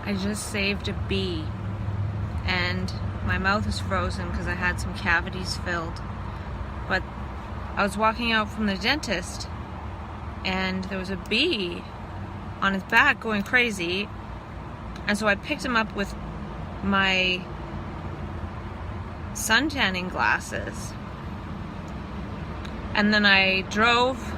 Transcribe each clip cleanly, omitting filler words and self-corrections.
I just saved a bee, and my mouth is frozen because I had some cavities filled. But I was walking out from the dentist, and there was a bee on his back going crazy, and so I picked him up with my suntanning glasses, and then I drove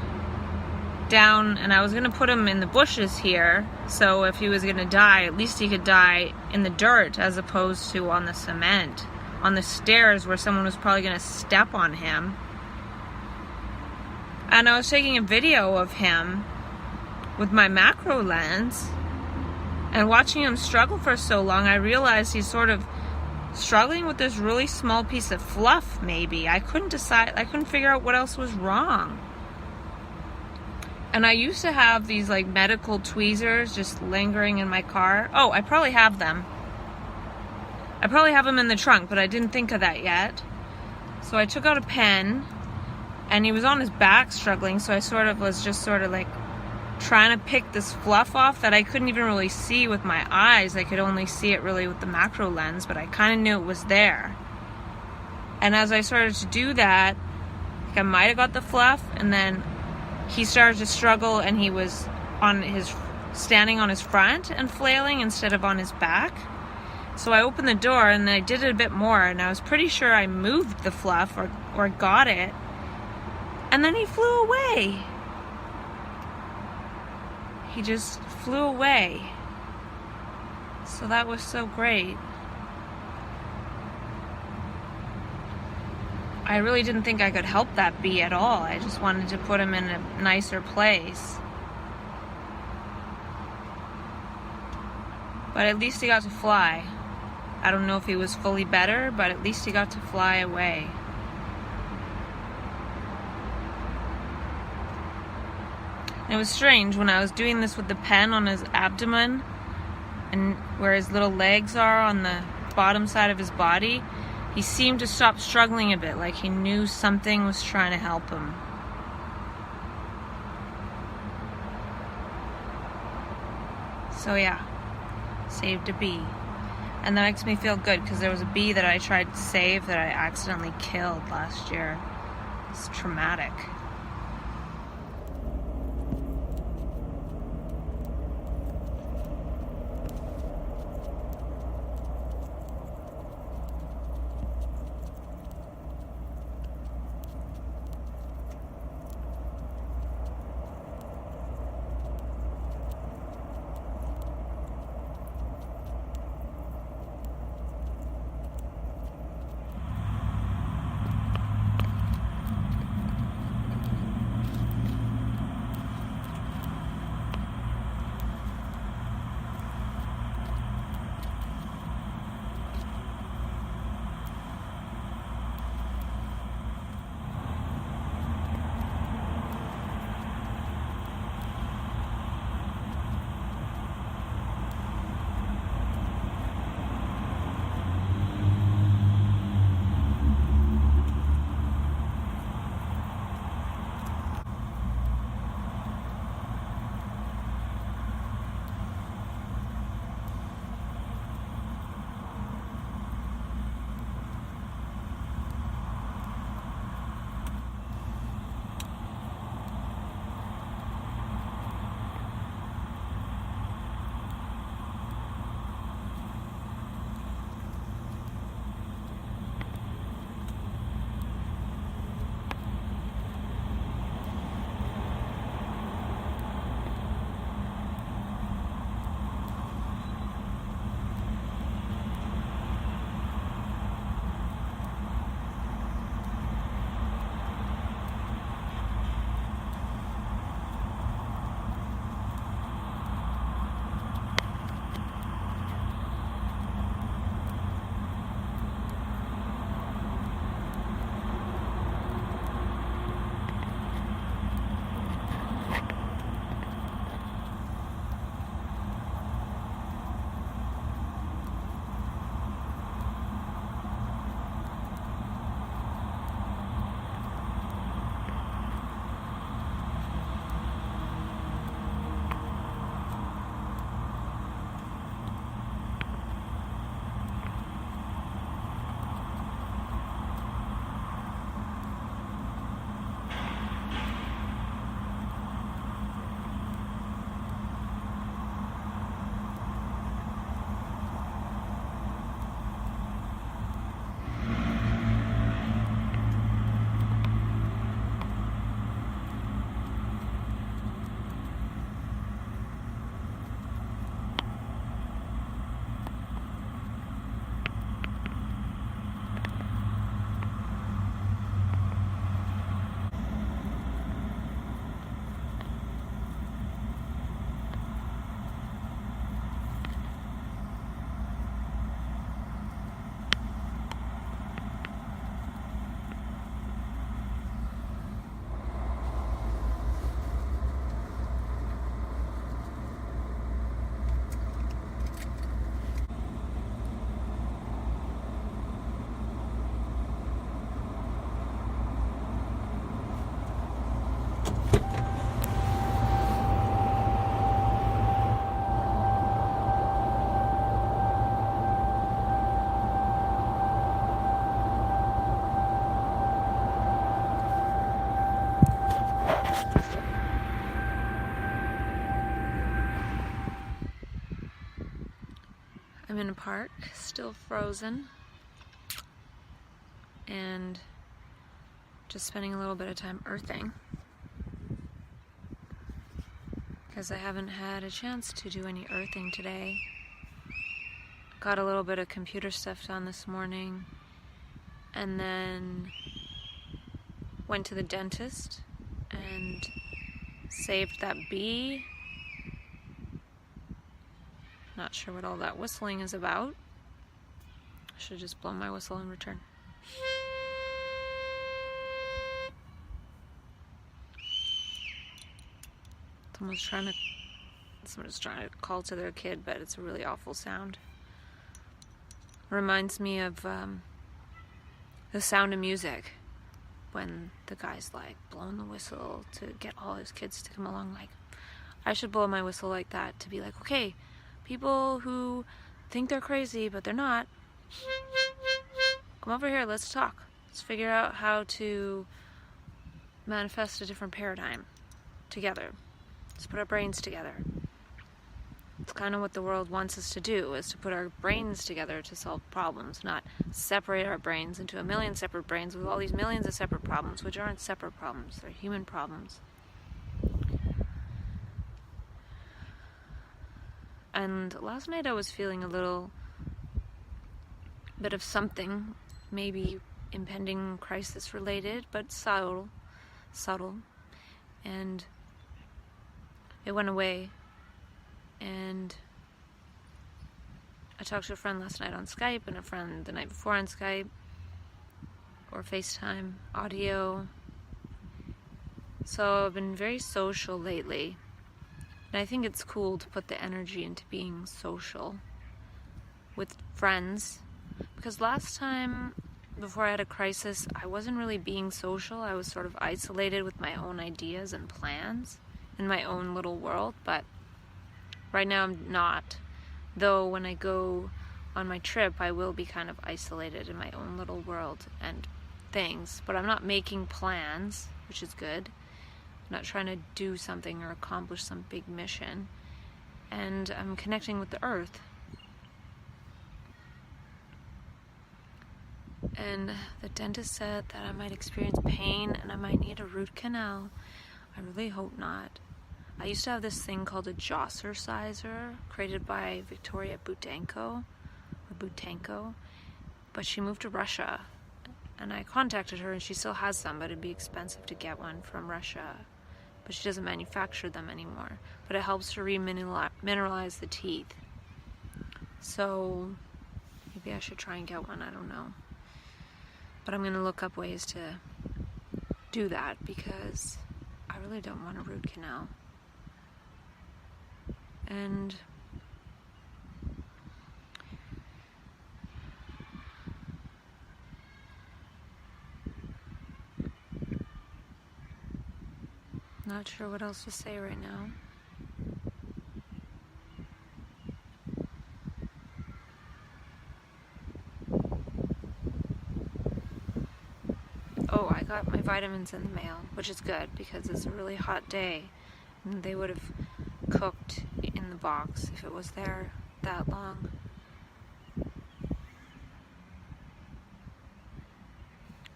down, and I was gonna put him in the bushes here, so if he was gonna die, at least he could die in the dirt as opposed to on the cement, on the stairs where someone was probably gonna step on him. And I was taking a video of him with my macro lens, and watching him struggle for so long, I realized he's sort of struggling with this really small piece of fluff, maybe. I couldn't figure out what else was wrong. And I used to have these like medical tweezers just lingering in my car. Oh, I probably have them. I probably have them in the trunk, but I didn't think of that yet. So I took out a pen, and he was on his back struggling, so I was just like trying to pick this fluff off that I couldn't even really see with my eyes. I could only see it really with the macro lens, but I kind of knew it was there. And as I started to do that, I might have got the fluff, and then he started to struggle, and he was standing on his front and flailing instead of on his back. So I opened the door, and I did it a bit more, and I was pretty sure I moved the fluff or got it, and then he flew away. He just flew away. So that was so great. I really didn't think I could help that bee at all. I just wanted to put him in a nicer place. But at least he got to fly. I don't know if he was fully better, but at least he got to fly away. And it was strange when I was doing this with the pen on his abdomen and where his little legs are on the bottom side of his body. He seemed to stop struggling a bit, like he knew something was trying to help him. So yeah, saved a bee. And that makes me feel good, because there was a bee that I tried to save that I accidentally killed last year. It's traumatic. I'm in a park, still frozen, and just spending a little bit of time earthing because I haven't had a chance to do any earthing today. Got a little bit of computer stuff done this morning, and then went to the dentist and saved that bee. Not sure what all that whistling is about. I should just blow my whistle in return. Someone's trying to call to their kid, but it's a really awful sound. Reminds me of The Sound of Music, when the guy's like blowing the whistle to get all his kids to come along. Like, I should blow my whistle like that to be like, okay, people who think they're crazy but they're not, come over here, let's talk. Let's figure out how to manifest a different paradigm together. Let's put our brains together. It's kind of what the world wants us to do, is to put our brains together to solve problems, not separate our brains into a million separate brains with all these millions of separate problems, which aren't separate problems, they're human problems. And last night I was feeling a little bit of something, maybe impending crisis related, but subtle, and it went away. And I talked to a friend last night on Skype and a friend the night before on Skype or FaceTime audio. So I've been very social lately. And I think it's cool to put the energy into being social with friends. Because last time, before I had a crisis, I wasn't really being social. I was sort of isolated with my own ideas and plans in my own little world. But right now I'm not. Though when I go on my trip, I will be kind of isolated in my own little world and things. But I'm not making plans, which is good. I'm not trying to do something or accomplish some big mission. And I'm connecting with the earth. And the dentist said that I might experience pain and I might need a root canal. I really hope not. I used to have this thing called a jaw exerciser created by Victoria Butanko, but she moved to Russia, and I contacted her and she still has some, but it'd be expensive to get one from Russia, but she doesn't manufacture them anymore. But it helps to remineralize the teeth, so maybe I should try and get one. I don't know, but I'm gonna look up ways to do that because I really don't want a root canal. And not sure what else to say right now. Oh, I got my vitamins in the mail, which is good because it's a really hot day and they would have cooked in the box if it was there that long.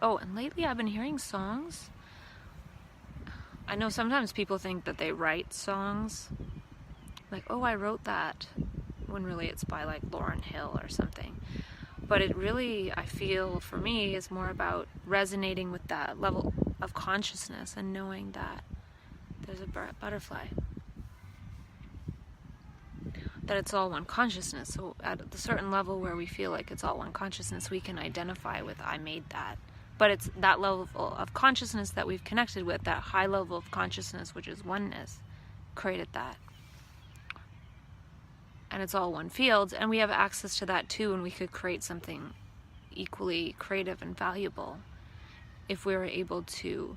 Oh, and lately I've been hearing songs. I know sometimes people think that they write songs, like, oh, I wrote that, when really it's by like Lauryn Hill or something. But it really, I feel, for me, is more about resonating with that level of consciousness and knowing that there's a butterfly, that it's all one consciousness. So at the certain level where we feel like it's all one consciousness, we can identify with, I made that. But it's that level of consciousness that we've connected with, that high level of consciousness, which is oneness, created that. And it's all one field, and we have access to that too, and we could create something equally creative and valuable if we were able to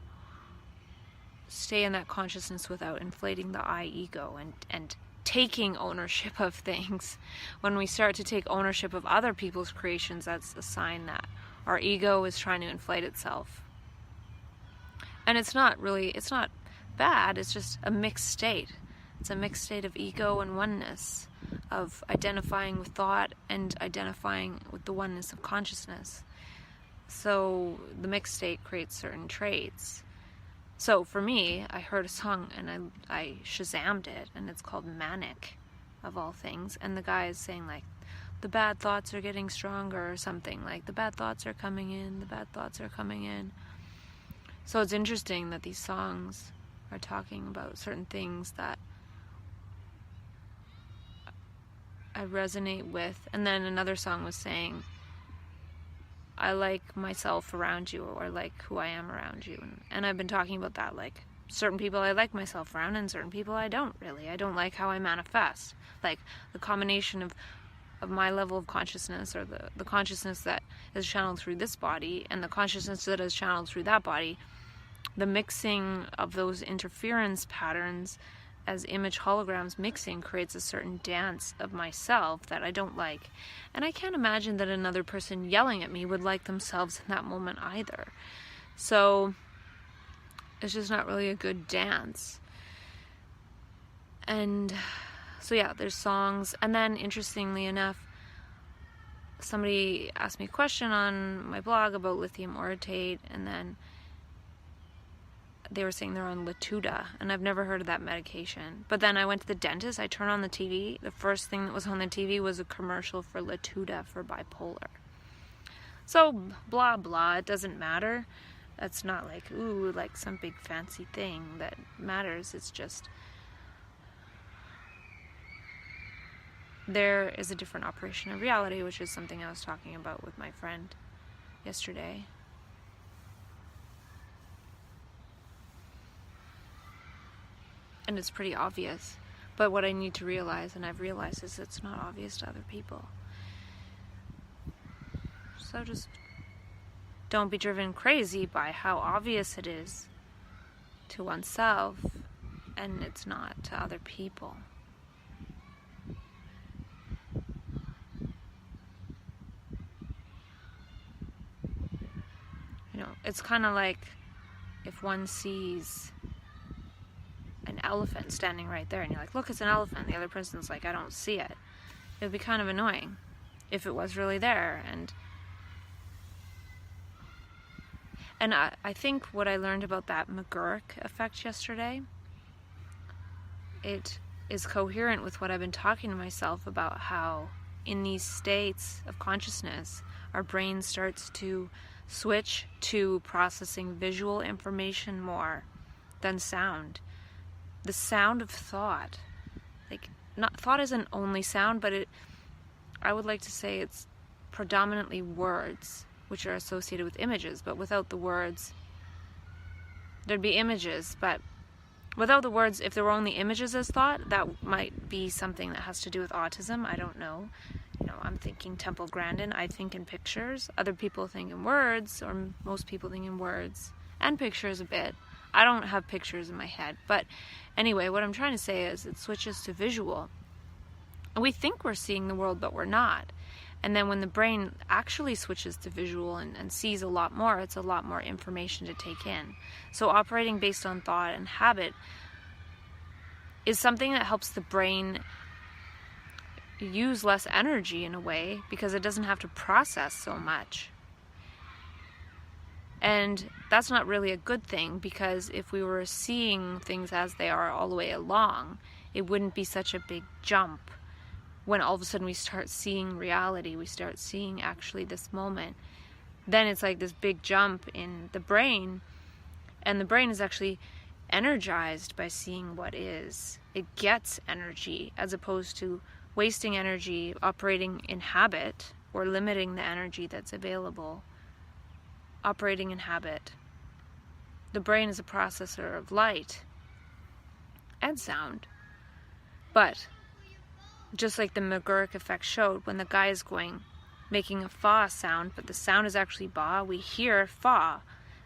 stay in that consciousness without inflating the I ego and taking ownership of things. When we start to take ownership of other people's creations, that's a sign that our ego is trying to inflate itself. And it's not bad, it's just a mixed state. It's a mixed state of ego and oneness, of identifying with thought and identifying with the oneness of consciousness. So the mixed state creates certain traits. So for me, I heard a song and I Shazammed it, and it's called Manic, of all things. And the guy is saying like, the bad thoughts are getting stronger, or something like, the bad thoughts are coming in, the bad thoughts are coming in. So it's interesting that these songs are talking about certain things that I resonate with. And then another song was saying, I like myself around you, or like who I am around you. And I've been talking about that, like certain people I like myself around and certain people I don't really. I don't like how I manifest. Like the combination of my level of consciousness, or the consciousness that is channeled through this body and the consciousness that is channeled through that body, the mixing of those interference patterns as image holograms mixing creates a certain dance of myself that I don't like. And I can't imagine that another person yelling at me would like themselves in that moment either. So it's just not really a good dance. And so yeah, there's songs. And then interestingly enough, somebody asked me a question on my blog about lithium orotate, and then they were saying they're on Latuda, and I've never heard of that medication. But then I went to the dentist, I turned on the TV, the first thing that was on the TV was a commercial for Latuda for bipolar. So, blah blah, it doesn't matter. That's not like, ooh, like some big fancy thing that matters. It's just, there is a different operation of reality, which is something I was talking about with my friend yesterday. And it's pretty obvious. But what I need to realize, and I've realized, is it's not obvious to other people. So just don't be driven crazy by how obvious it is to oneself, and it's not to other people. You know, it's kind of like if one sees an elephant standing right there and you're like, look, it's an elephant. The other person's like, I don't see it. It would be kind of annoying if it was really there. And I think what I learned about that McGurk effect yesterday, it is coherent with what I've been talking to myself about, how in these states of consciousness, our brain starts to switch to processing visual information more than sound. The sound of thought, like, not thought isn't only sound, but I would like to say it's predominantly words, which are associated with images. But without the words, there'd be images. But without the words, if there were only images as thought, that might be something that has to do with autism. I don't know. You know, I'm thinking Temple Grandin. I think in pictures. Other people think in words, or most people think in words and pictures a bit. I don't have pictures in my head. But anyway, what I'm trying to say is it switches to visual. We think we're seeing the world, but we're not. And then when the brain actually switches to visual and sees a lot more, it's a lot more information to take in. So operating based on thought and habit is something that helps the brain use less energy in a way, because it doesn't have to process so much. And that's not really a good thing, because if we were seeing things as they are all the way along, it wouldn't be such a big jump. When all of a sudden we start seeing reality, we start seeing actually this moment, then it's like this big jump in the brain, and the brain is actually energized by seeing what is. It gets energy, as opposed to wasting energy operating in habit, or limiting the energy that's available. Operating in habit. The brain is a processor of light and sound. But just like the McGurk effect showed, when the guy is making a fa sound, but the sound is actually ba, we hear fa.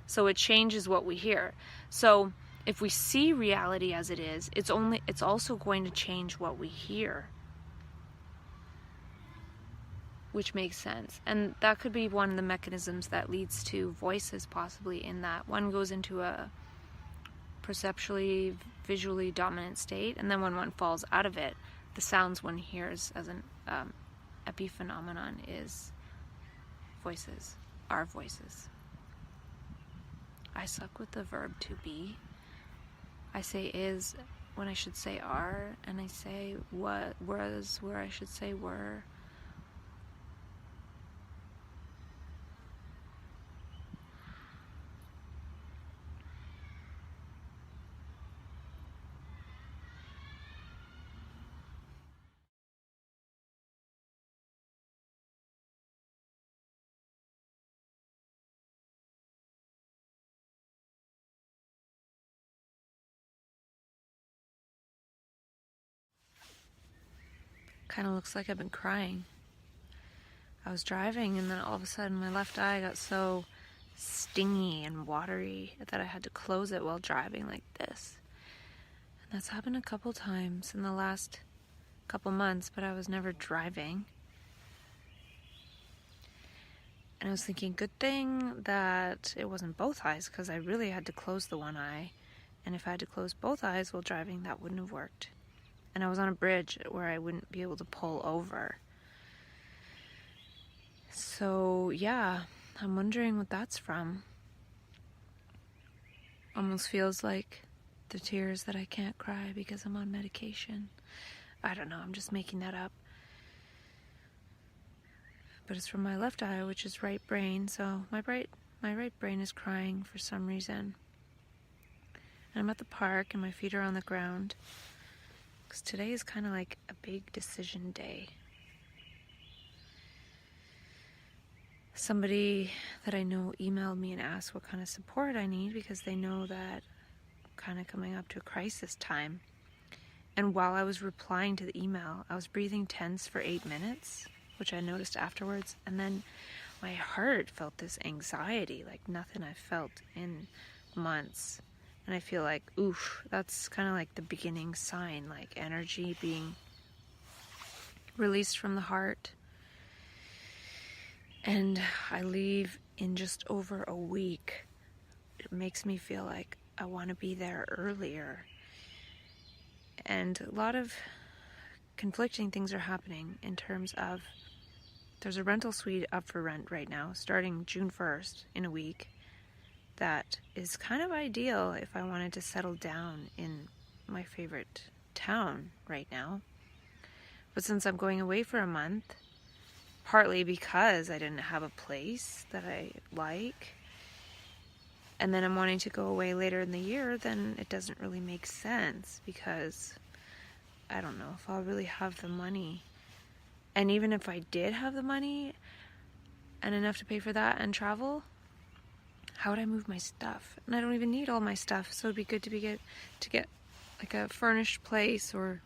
So it changes what we hear. So if we see reality as it is, it's also going to change what we hear. Which makes sense. And that could be one of the mechanisms that leads to voices, possibly, in that one goes into a perceptually, visually dominant state, and then when one falls out of it, the sounds one hears as an epiphenomenon is voices, our voices. I suck with the verb to be. I say is when I should say are, and I say what was where I should say were. Kind of looks like I've been crying. I was driving and then all of a sudden my left eye got so stingy and watery that I had to close it while driving like this. And that's happened a couple times in the last couple months, but I was never driving. And I was thinking, good thing that it wasn't both eyes, because I really had to close the one eye. And if I had to close both eyes while driving, that wouldn't have worked. And I was on a bridge where I wouldn't be able to pull over. So yeah, I'm wondering what that's from. Almost feels like the tears that I can't cry because I'm on medication. I don't know, I'm just making that up. But it's from my left eye, which is right brain, so my right brain is crying for some reason. And I'm at the park and my feet are on the ground. Because today is kind of like a big decision day. Somebody that I know emailed me and asked what kind of support I need because they know that I'm kind of coming up to a crisis time. And while I was replying to the email, I was breathing tense for 8 minutes, which I noticed afterwards. And then my heart felt this anxiety like nothing I've felt in months. And I feel like, oof, that's kind of like the beginning sign, like energy being released from the heart. And I leave in just over a week. It makes me feel like I want to be there earlier. And a lot of conflicting things are happening in terms of there's a rental suite up for rent right now, starting June 1st in a week. That is kind of ideal if I wanted to settle down in my favorite town right now. But since I'm going away for a month, partly because I didn't have a place that I like, and then I'm wanting to go away later in the year, then it doesn't really make sense because I don't know if I'll really have the money. And even if I did have the money and enough to pay for that and travel, how would I move my stuff? And I don't even need all my stuff, so it'd be good to get like a furnished place or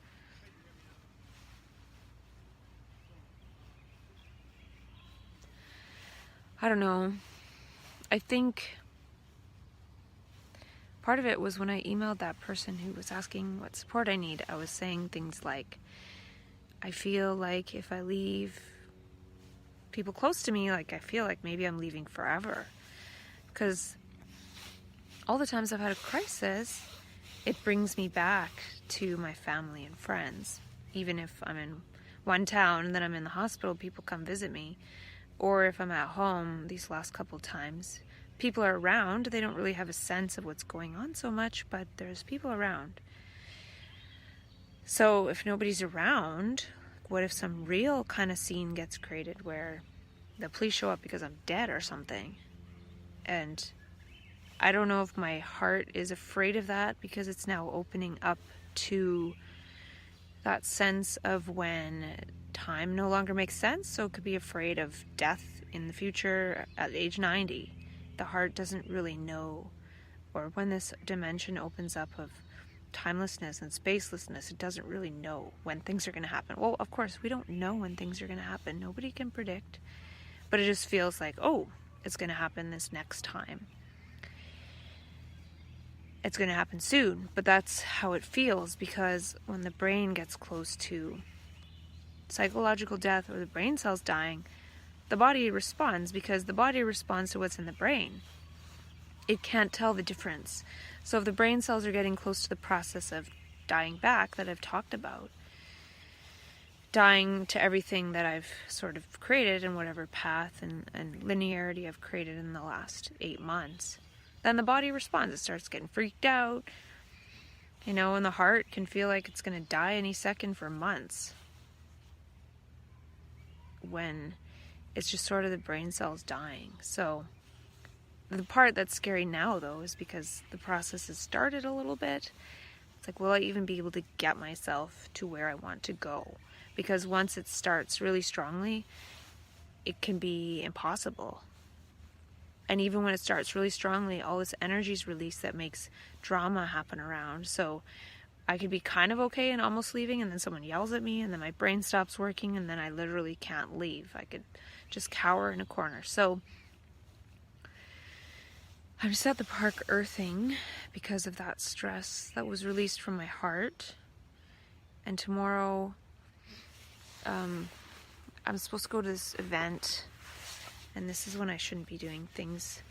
I don't know. I think part of it was when I emailed that person who was asking what support I need, I was saying things like, I feel like if I leave people close to me, like I feel like maybe I'm leaving forever. Because all the times I've had a crisis, it brings me back to my family and friends. Even if I'm in one town and then I'm in the hospital, people come visit me. Or if I'm at home these last couple times, people are around. They don't really have a sense of what's going on so much, but there's people around. So if nobody's around, what if some real kind of scene gets created where the police show up because I'm dead or something? And I don't know if my heart is afraid of that because it's now opening up to that sense of when time no longer makes sense. So it could be afraid of death in the future at age 90. The heart doesn't really know. Or when this dimension opens up of timelessness and spacelessness, it doesn't really know when things are going to happen. Well, of course, we don't know when things are going to happen. Nobody can predict. But it just feels like, oh, it's going to happen this next time. It's going to happen soon, but that's how it feels because when the brain gets close to psychological death or the brain cells dying, the body responds because the body responds to what's in the brain. It can't tell the difference. So if the brain cells are getting close to the process of dying back that I've talked about, dying to everything that I've sort of created in whatever path and linearity I've created in the last 8 months, then the body responds. It starts getting freaked out, you know, and the heart can feel like it's going to die any second for months, when it's just sort of the brain cells dying. So the part that's scary now, though, is because the process has started a little bit. It's like, will I even be able to get myself to where I want to go? Because once it starts really strongly, it can be impossible. And even when it starts really strongly, all this energy is released that makes drama happen around. So I could be kind of okay and almost leaving, and then someone yells at me, and then my brain stops working, and then I literally can't leave. I could just cower in a corner. So I'm just at the park earthing because of that stress that was released from my heart. And tomorrow, I'm supposed to go to this event, and this is when I shouldn't be doing things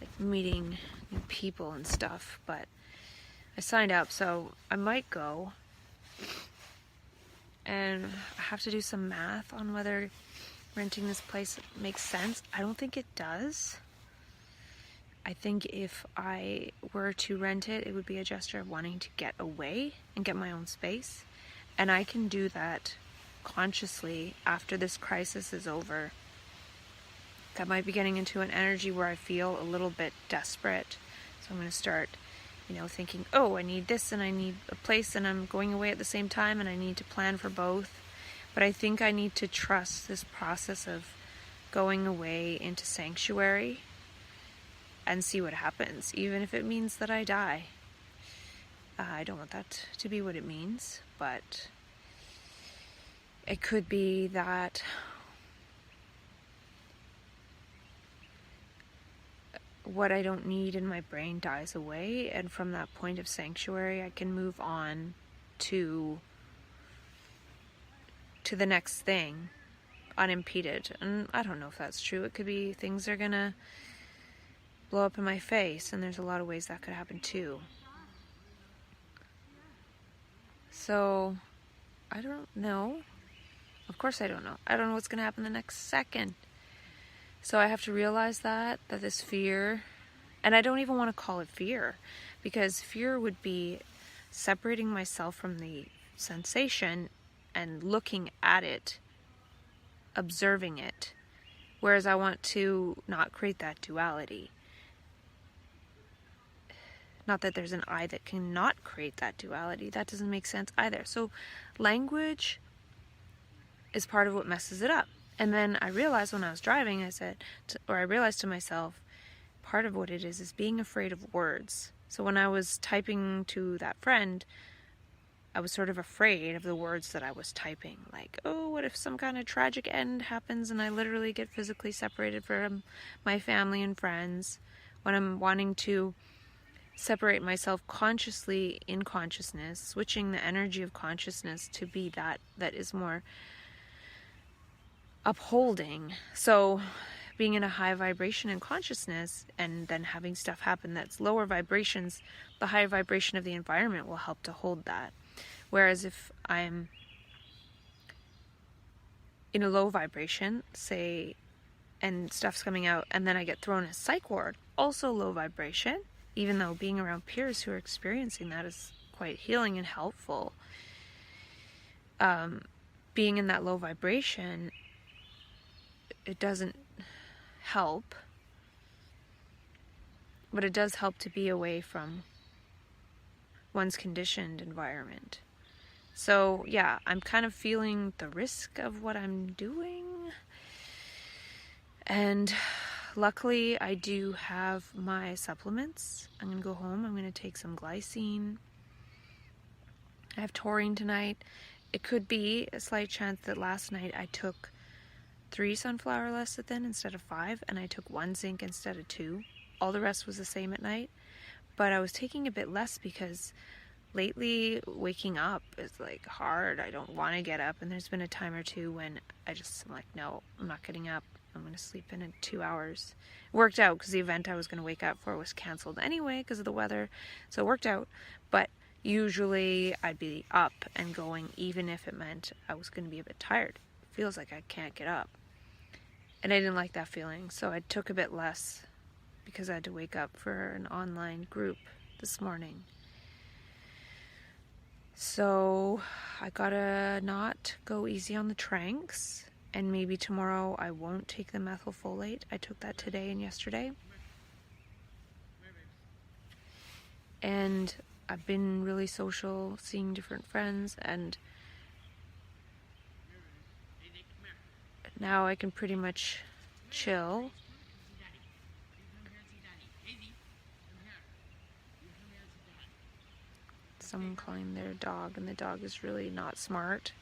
like meeting new people and stuff, but I signed up, so I might go. And I have to do some math on whether renting this place makes sense. I don't think it does. I think if I were to rent it, it would be a gesture of wanting to get away and get my own space. And I can do that consciously after this crisis is over. I might be getting into an energy where I feel a little bit desperate. So I'm going to start, you know, thinking, oh, I need this and I need a place and I'm going away at the same time and I need to plan for both. But I think I need to trust this process of going away into sanctuary and see what happens, even if it means that I die. I don't want that to be what it means, but it could be that what I don't need in my brain dies away, and from that point of sanctuary I can move on to the next thing unimpeded. And I don't know if that's true. It could be things are gonna blow up in my face, and there's a lot of ways that could happen too. So I don't know. Of course I don't know. I don't know what's gonna happen the next second. So I have to realize that this fear, and I don't even want to call it fear, because fear would be separating myself from the sensation and looking at it, observing it, whereas I want to not create that duality. Not that there's an I that cannot create that duality. That doesn't make sense either. So language is part of what messes it up. And then I realized when I was driving, I realized to myself, part of what it is being afraid of words. So when I was typing to that friend, I was sort of afraid of the words that I was typing. Like, oh, what if some kind of tragic end happens and I literally get physically separated from my family and friends, when I'm wanting to separate myself consciously in consciousness, switching the energy of consciousness to be that is more upholding. So being in a high vibration in consciousness and then having stuff happen that's lower vibrations, the higher vibration of the environment will help to hold that. Whereas if I'm in a low vibration, say, and stuff's coming out, and then I get thrown a psych ward, also low vibration, even though being around peers who are experiencing that is quite healing and helpful. Being in that low vibration, it doesn't help, but it does help to be away from one's conditioned environment. So yeah, I'm kind of feeling the risk of what I'm doing, and luckily I do have my supplements. I'm gonna go home, I'm gonna take some glycine. I have taurine tonight. It could be a slight chance that last night I took 3 sunflower lecithin instead of 5, and I took 1 zinc instead of 2. All the rest was the same at night, but I was taking a bit less because lately waking up is like hard. I don't want to get up, and there's been a time or two when I'm like, no, I'm not getting up. I'm going to sleep in 2 hours. It worked out because the event I was going to wake up for was canceled anyway because of the weather, so it worked out. But Usually I'd be up and going even if it meant I was going to be a bit tired. It feels like I can't get up. And I didn't like that feeling, so I took a bit less because I had to wake up for an online group this morning. So I gotta not go easy on the tranks, and maybe tomorrow I won't take the methylfolate. I took that today and yesterday. And I've been really social, seeing different friends, and now I can pretty much chill. Someone calling their dog, and the dog is really not smart.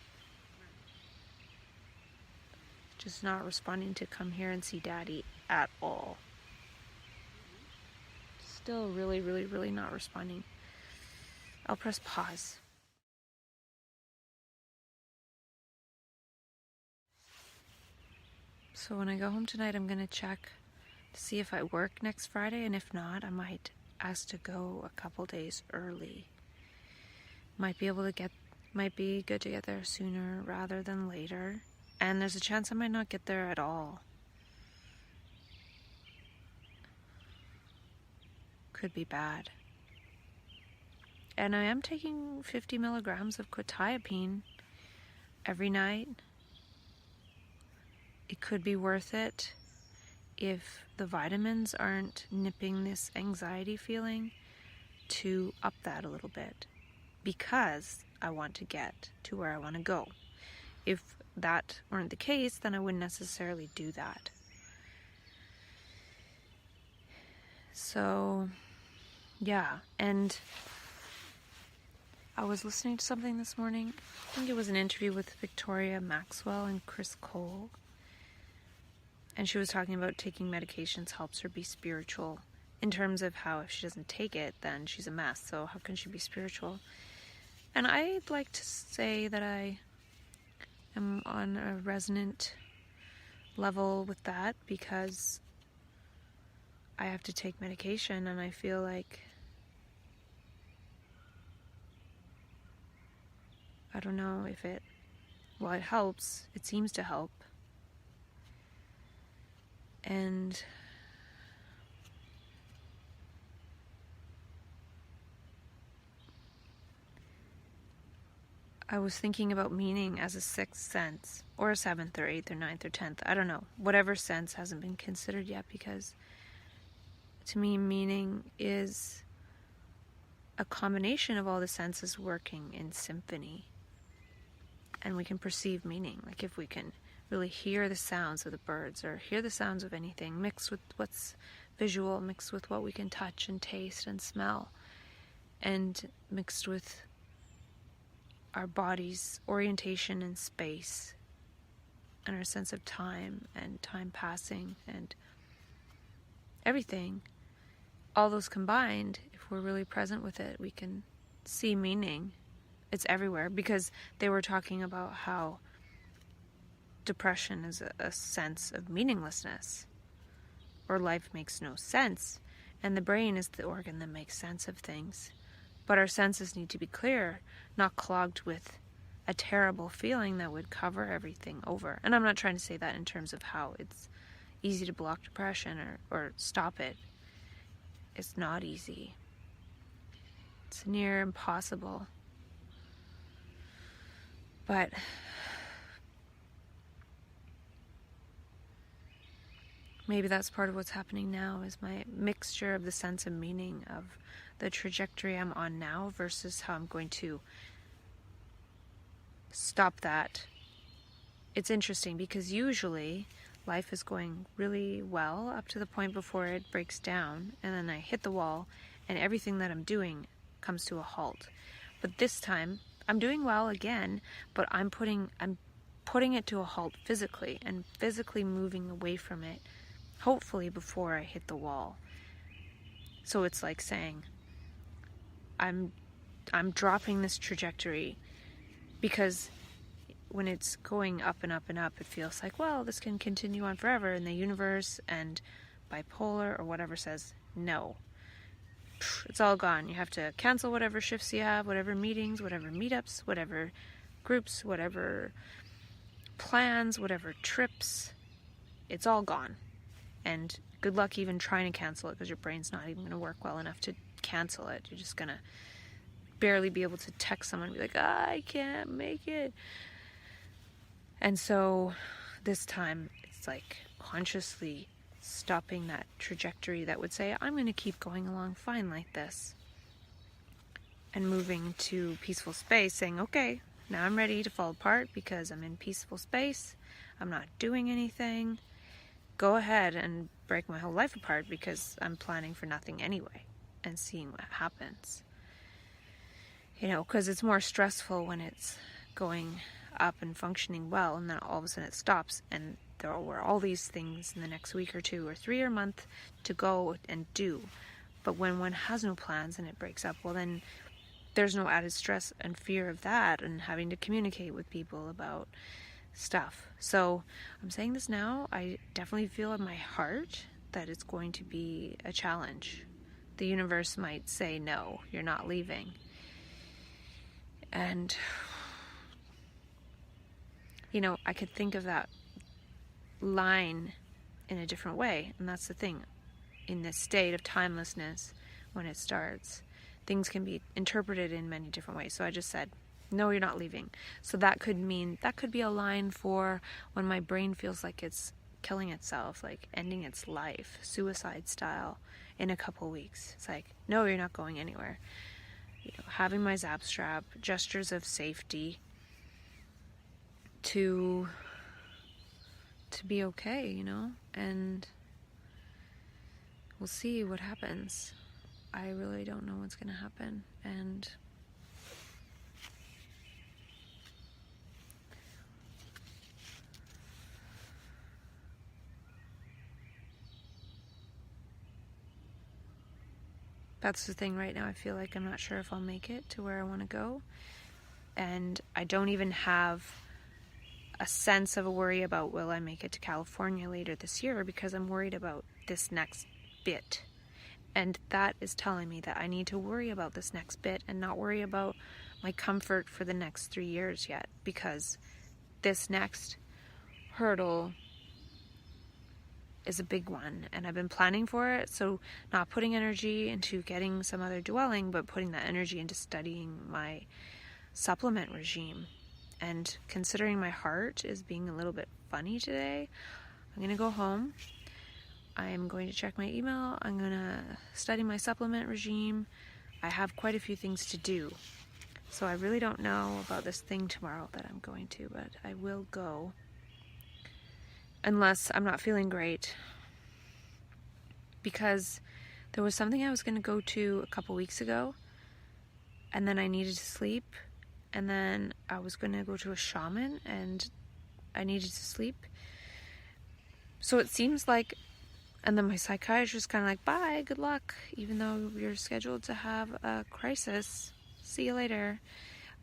Just not responding to come here and see Daddy at all. Still really, really, really not responding. I'll press pause. So when I go home tonight, I'm gonna check to see if I work next Friday, and if not, I might ask to go a couple days early. Might be good to get there sooner rather than later, and there's a chance I might not get there at all. Could be bad. And I am taking 50 milligrams of quetiapine every night. It could be worth it if the vitamins aren't nipping this anxiety feeling to up that a little bit, because I want to get to where I want to go. If that weren't the case, then I wouldn't necessarily do that. So, yeah, and I was listening to something this morning. I think it was an interview with Victoria Maxwell and Chris Cole. And she was talking about taking medications helps her be spiritual, in terms of how if she doesn't take it, then she's a mess. So how can she be spiritual? And I'd like to say that I am on a resonant level with that, because I have to take medication, and I feel like, I don't know if it helps. It seems to help. And I was thinking about meaning as a sixth sense, or a seventh, or eighth, or ninth, or 10th. I don't know. Whatever sense hasn't been considered yet, because to me, meaning is a combination of all the senses working in symphony. And we can perceive meaning. Like if we can really hear the sounds of the birds, or hear the sounds of anything, mixed with what's visual, mixed with what we can touch and taste and smell, and mixed with our body's orientation in space, and our sense of time and time passing and everything. All those combined, if we're really present with it, we can see meaning. It's everywhere, because they were talking about how depression is a sense of meaninglessness, or life makes no sense, and the brain is the organ that makes sense of things. But our senses need to be clear, not clogged with a terrible feeling that would cover everything over. And I'm not trying to say that in terms of how it's easy to block depression or stop it. It's not easy. It's near impossible. But maybe that's part of what's happening now, is my mixture of the sense of meaning of the trajectory I'm on now versus how I'm going to stop that. It's interesting, because usually life is going really well up to the point before it breaks down, and then I hit the wall and everything that I'm doing comes to a halt. But this time I'm doing well again, but I'm putting it to a halt physically, and physically moving away from it, hopefully before I hit the wall. So it's like saying, I'm dropping this trajectory, because when it's going up and up and up, it feels like, well, this can continue on forever, and the universe and bipolar or whatever says no. it's all gone. You have to cancel whatever shifts you have, whatever meetings, whatever meetups, whatever groups, whatever plans, whatever trips. It's all gone. And good luck even trying to cancel it, because your brain's not even going to work well enough to cancel it. You're just going to barely be able to text someone and be like, I can't make it. And so this time it's like consciously stopping that trajectory that would say, I'm going to keep going along fine like this, and moving to peaceful space, saying, okay, now I'm ready to fall apart because I'm in peaceful space. I'm not doing anything. Go ahead and break my whole life apart, because I'm planning for nothing anyway and seeing what happens. You know, because it's more stressful when it's going up and functioning well, and then all of a sudden it stops, and there were all these things in the next week or 2 or 3 or month to go and do. But when one has no plans and it breaks up, well, then there's no added stress and fear of that and having to communicate with people about stuff. So I'm saying this now. I definitely feel in my heart that it's going to be a challenge. The universe might say, no, you're not leaving. And, you know, I could think of that line in a different way. And that's the thing. In this state of timelessness, when it starts, things can be interpreted in many different ways. So I just said, no, you're not leaving. So that could mean, that could be a line for when my brain feels like it's killing itself, like ending its life, suicide style, in a couple weeks. It's like, no, you're not going anywhere. You know, having my zap strap, gestures of safety to be okay, you know, and we'll see what happens. I really don't know what's going to happen, and that's the thing right now. I feel like I'm not sure if I'll make it to where I want to go, and I don't even have a sense of a worry about will I make it to California later this year, because I'm worried about this next bit. And that is telling me that I need to worry about this next bit and not worry about my comfort for the next 3 years yet, because this next hurdle is a big one and I've been planning for it. So not putting energy into getting some other dwelling, but putting that energy into studying my supplement regime. And considering my heart is being a little bit funny today, I'm going to go home. I'm going to check my email. I'm going to study my supplement regime. I have quite a few things to do. So I really don't know about this thing tomorrow that I'm going to, but I will go. Unless I'm not feeling great. Because there was something I was going to go to a couple weeks ago, and then I needed to sleep. And then I was going to go to a shaman and I needed to sleep. So it seems like, and then my psychiatrist kind of like, bye, good luck, even though you're scheduled to have a crisis. See you later.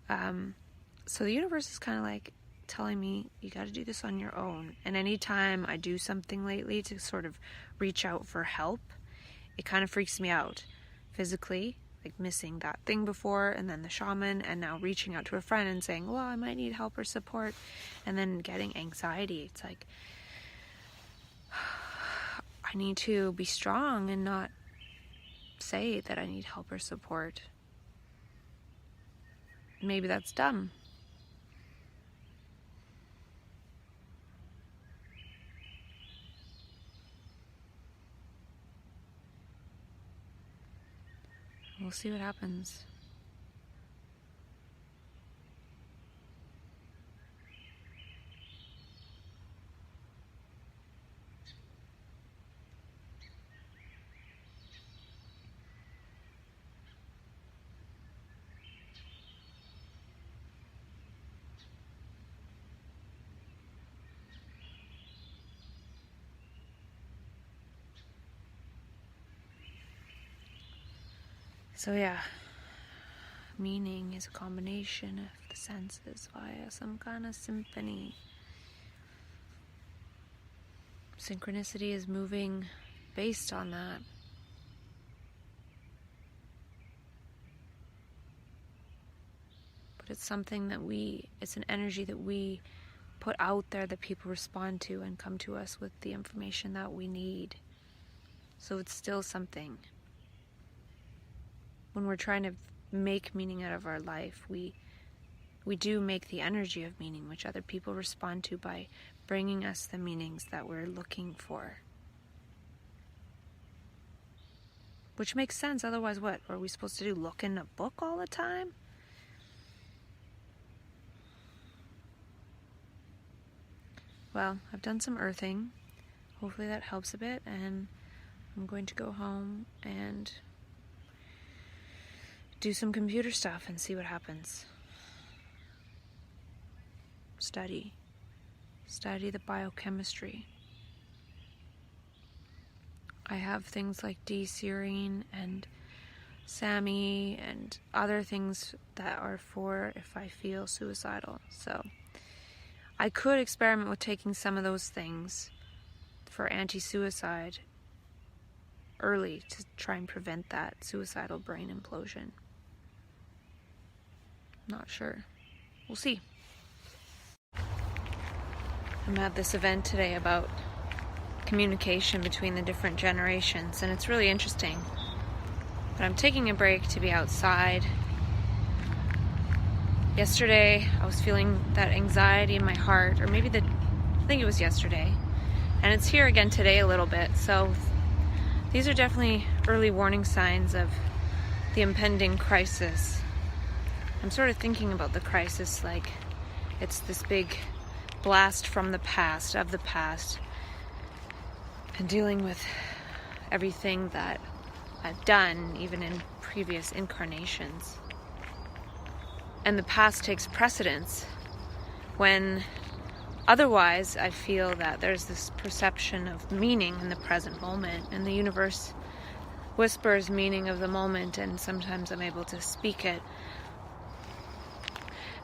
So the universe is kind of like telling me, you got to do this on your own. And anytime I do something lately to sort of reach out for help, it kind of freaks me out physically. Like missing that thing before, and then the shaman, and now reaching out to a friend and saying, well, I might need help or support, and then getting anxiety. It's like, I need to be strong and not say that I need help or support. Maybe that's dumb. We'll see what happens. So yeah, meaning is a combination of the senses via some kind of symphony. Synchronicity is moving based on that. It's something that it's an energy that we put out there that people respond to and come to us with the information that we need. So it's still something. When we're trying to make meaning out of our life, we do make the energy of meaning, which other people respond to by bringing us the meanings that we're looking for. Which makes sense, otherwise what? Are we supposed to do? Look in a book all the time? Well, I've done some earthing. Hopefully that helps a bit, and I'm going to go home and do some computer stuff and see what happens. Study the biochemistry. I have things like D-serine and SAMI and other things that are for if I feel suicidal. So I could experiment with taking some of those things for anti-suicide early to try and prevent that suicidal brain implosion. Not sure. We'll see. I'm at this event today about communication between the different generations, and it's really interesting. But I'm taking a break to be outside. Yesterday, I was feeling that anxiety in my heart, or maybe I think it was yesterday, and it's here again today a little bit. So these are definitely early warning signs of the impending crisis. I'm sort of thinking about the crisis like it's this big blast from the past, of the past, and dealing with everything that I've done, even in previous incarnations. And the past takes precedence when otherwise I feel that there's this perception of meaning in the present moment, and the universe whispers meaning of the moment, and sometimes I'm able to speak it.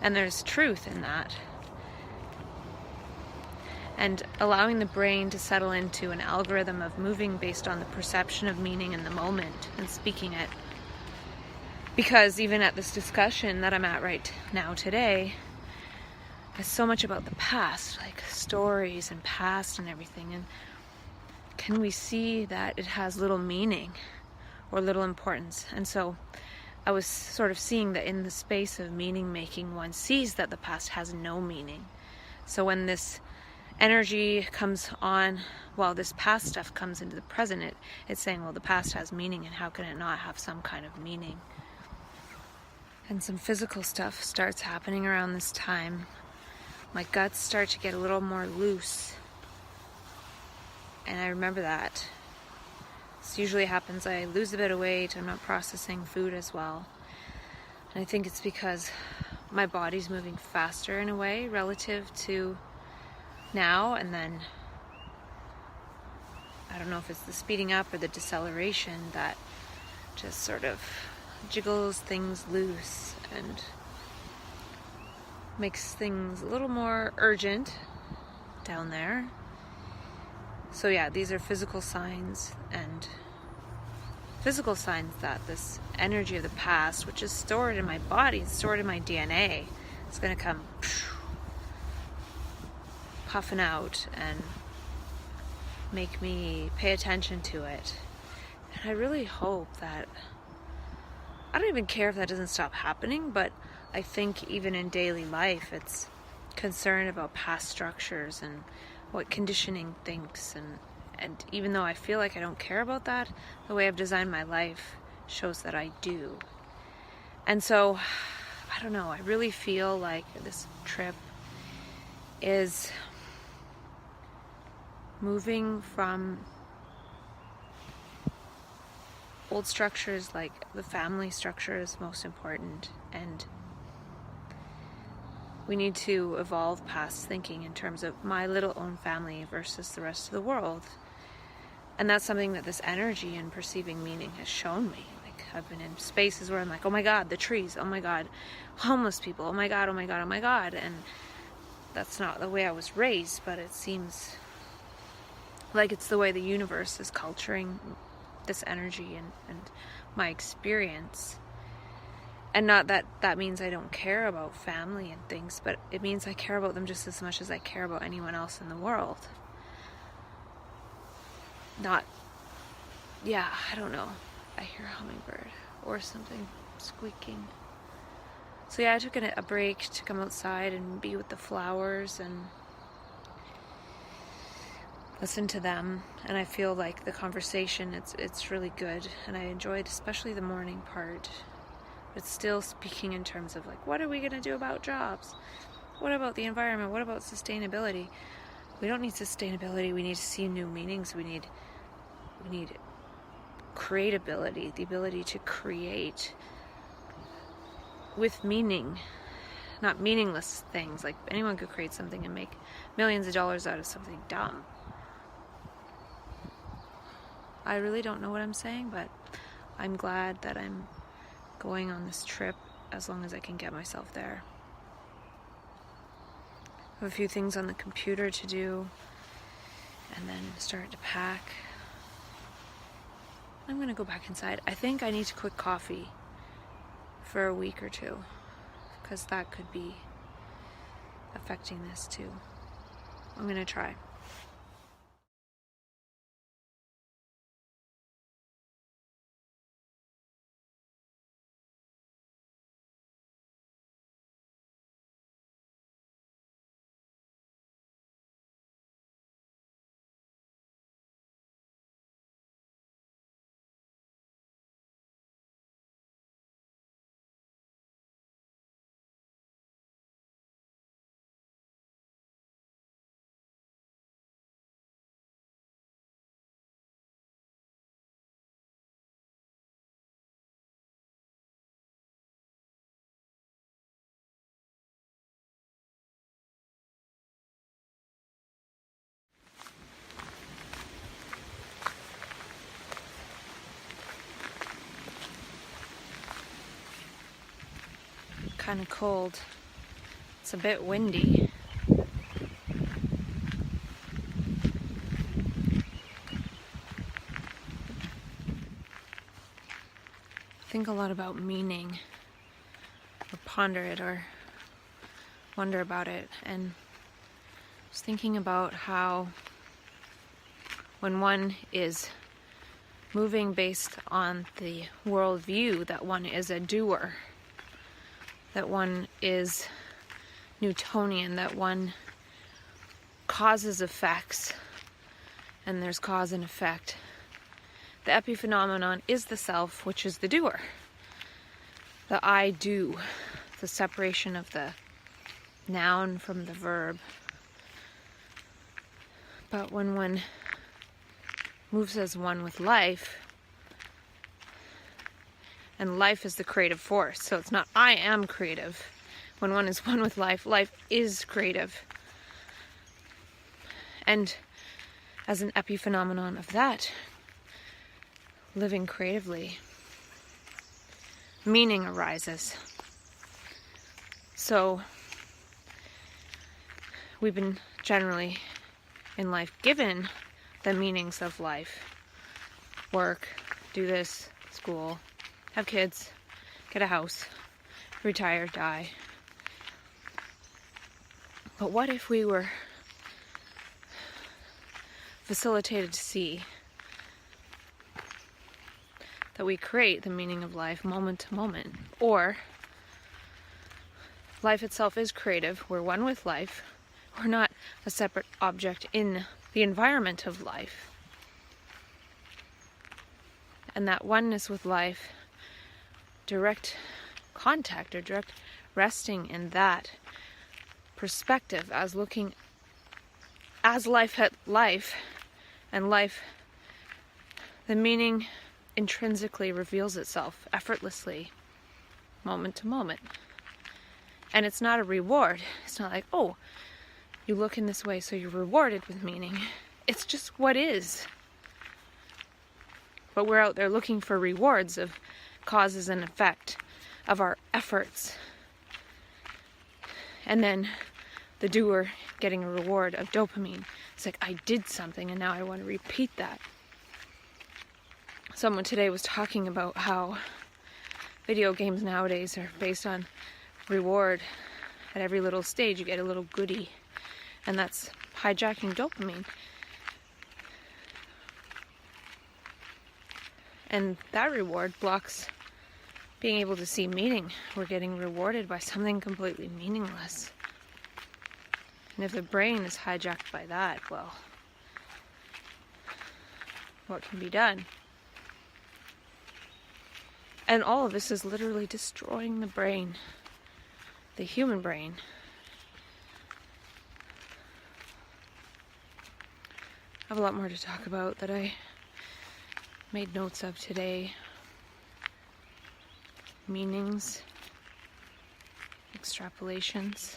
And there's truth in that. And allowing the brain to settle into an algorithm of moving based on the perception of meaning in the moment and speaking it. Because even at this discussion that I'm at right now today, it's so much about the past, like stories and past and everything. And can we see that it has little meaning or little importance? And so I was sort of seeing that in the space of meaning making, one sees that the past has no meaning. So when this energy comes on, well, this past stuff comes into the present, it's saying, well, the past has meaning, and how can it not have some kind of meaning? And some physical stuff starts happening around this time. My guts start to get a little more loose. And I remember that. This usually happens, I lose a bit of weight, I'm not processing food as well. And I think it's because my body's moving faster in a way relative to now, and then I don't know if it's the speeding up or the deceleration that just sort of jiggles things loose and makes things a little more urgent down there. So yeah, these are physical signs that this energy of the past, which is stored in my body, it's stored in my DNA, it's going to come puffing out and make me pay attention to it. And I really hope that, I don't even care if that doesn't stop happening, but I think even in daily life it's concern about past structures and what conditioning thinks, and even though I feel like I don't care about that, the way I've designed my life shows that I do. And so I don't know, I really feel like this trip is moving from old structures, like the family structure is most important, and we need to evolve past thinking in terms of my little own family versus the rest of the world. And that's something that this energy and perceiving meaning has shown me. Like, I've been in spaces where I'm like, oh my God, the trees, oh my God, homeless people, oh my God, oh my God, oh my God. And that's not the way I was raised, but it seems like it's the way the universe is culturing this energy and my experience. And not that that means I don't care about family and things, but it means I care about them just as much as I care about anyone else in the world. I don't know. I hear a hummingbird or something squeaking. So yeah, I took a break to come outside and be with the flowers and listen to them. And I feel like the conversation, it's really good. And I enjoyed especially the morning part. It's still speaking in terms of like, what are we going to do about jobs? What about the environment? What about sustainability? We don't need sustainability. We need to see new meanings. We need creatability, the ability to create with meaning, not meaningless things. Like anyone could create something and make millions of dollars out of something dumb. I really don't know what I'm saying, but I'm glad that I'm going on this trip as long as I can get myself there. I have a few things on the computer to do and then start to pack. I'm gonna go back inside. I think I need to quit coffee for a week or two because that could be affecting this too. I'm gonna try. Kind of cold. It's a bit windy. Think a lot about meaning, or ponder it, or wonder about it, and I was thinking about how when one is moving based on the worldview that one is a doer, that one is Newtonian, that one causes effects, and there's cause and effect. The epiphenomenon is the self, which is the doer. The I do, the separation of the noun from the verb. But when one moves as one with life, and life is the creative force, so it's not I am creative. When one is one with life, life is creative. And as an epiphenomenon of that, living creatively, meaning arises. So we've been generally in life given the meanings of life. Work, do this, school, have kids, get a house, retire, die. But what if we were facilitated to see that we create the meaning of life moment to moment? Or life itself is creative, we're one with life, we're not a separate object in the environment of life. And that oneness with life, direct contact or direct resting in that perspective as looking as life at life, and life, the meaning intrinsically reveals itself effortlessly, moment to moment. And it's not a reward. It's not like, oh, you look in this way, so you're rewarded with meaning. It's just what is. But we're out there looking for rewards of causes and effect of our efforts. And then the doer getting a reward of dopamine. It's like, I did something and now I want to repeat that. Someone today was talking about how video games nowadays are based on reward. At every little stage you get a little goodie, and that's hijacking dopamine. And that reward blocks being able to see meaning. We're getting rewarded by something completely meaningless. And if the brain is hijacked by that, well, what can be done? And all of this is literally destroying the brain, the human brain. I have a lot more to talk about that I made notes of today. Meanings, extrapolations.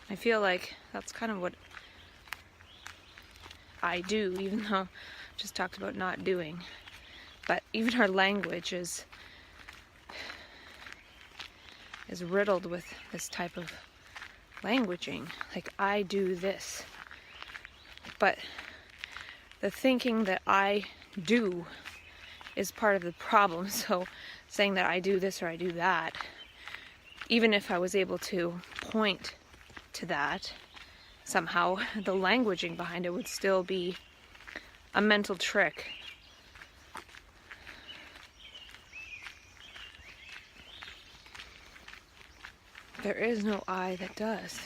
I feel like that's kind of what I do, even though I just talked about not doing. But even our language is riddled with this type of languaging. Like, I do this. But the thinking that I do is part of the problem. So saying that I do this or I do that, even if I was able to point to that, somehow the languaging behind it would still be a mental trick. There is no I that does.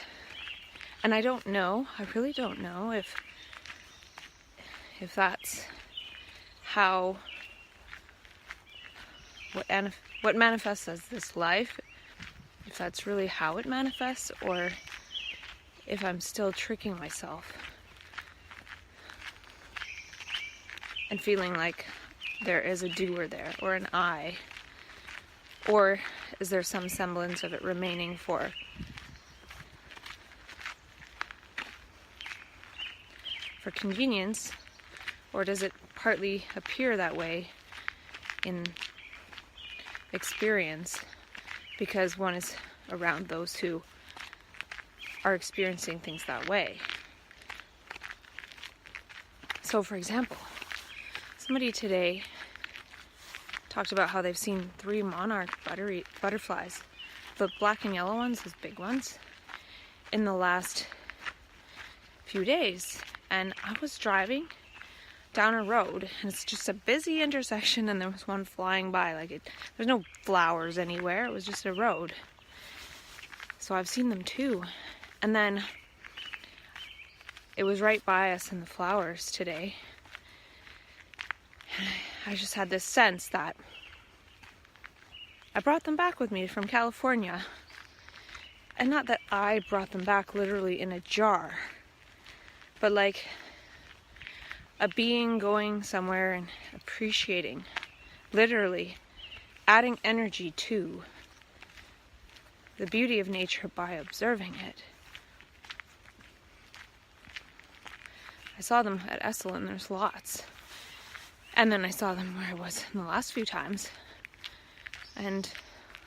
And I don't know, I really don't know if that's how what manifests as this life, if that's really how it manifests, or if I'm still tricking myself and feeling like there is a doer there, or an I, or is there some semblance of it remaining for convenience, or does it partly appear that way in experience because one is around those who are experiencing things that way? So, for example, somebody today talked about how they've seen 3 monarch butterflies, the black and yellow ones, those big ones, in the last few days. And I was driving down a road, and it's just a busy intersection, and there was one flying by. There's no flowers anywhere, it was just a road. So I've seen them too. And then it was right by us in the flowers today. I just had this sense that I brought them back with me from California. And not that I brought them back literally in a jar, but like a being going somewhere and appreciating, literally adding energy to the beauty of nature by observing it. I saw them at Essel, and there's lots. And then I saw them where I was in the last few times. And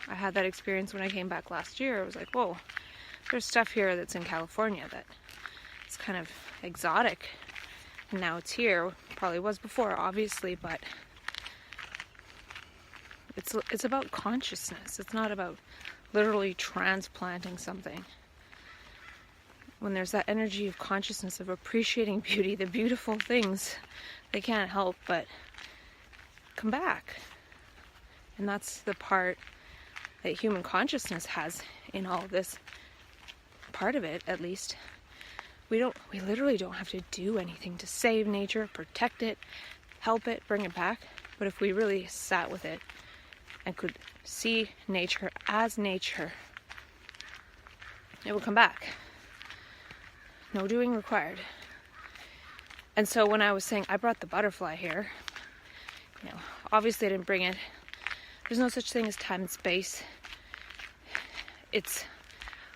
I had that experience when I came back last year. I was like, whoa, there's stuff here that's in California that it's kind of exotic. And now it's here. Probably was before, obviously, but it's about consciousness. It's not about literally transplanting something. When there's that energy of consciousness, of appreciating beauty, the beautiful things, they can't help but come back. And that's the part that human consciousness has in all of this. Part of it, at least. We literally don't have to do anything to save nature, protect it, help it, bring it back. But if we really sat with it and could see nature as nature, it would come back. No doing required. And so when I was saying I brought the butterfly here, obviously I didn't bring it. There's no such thing as time and space.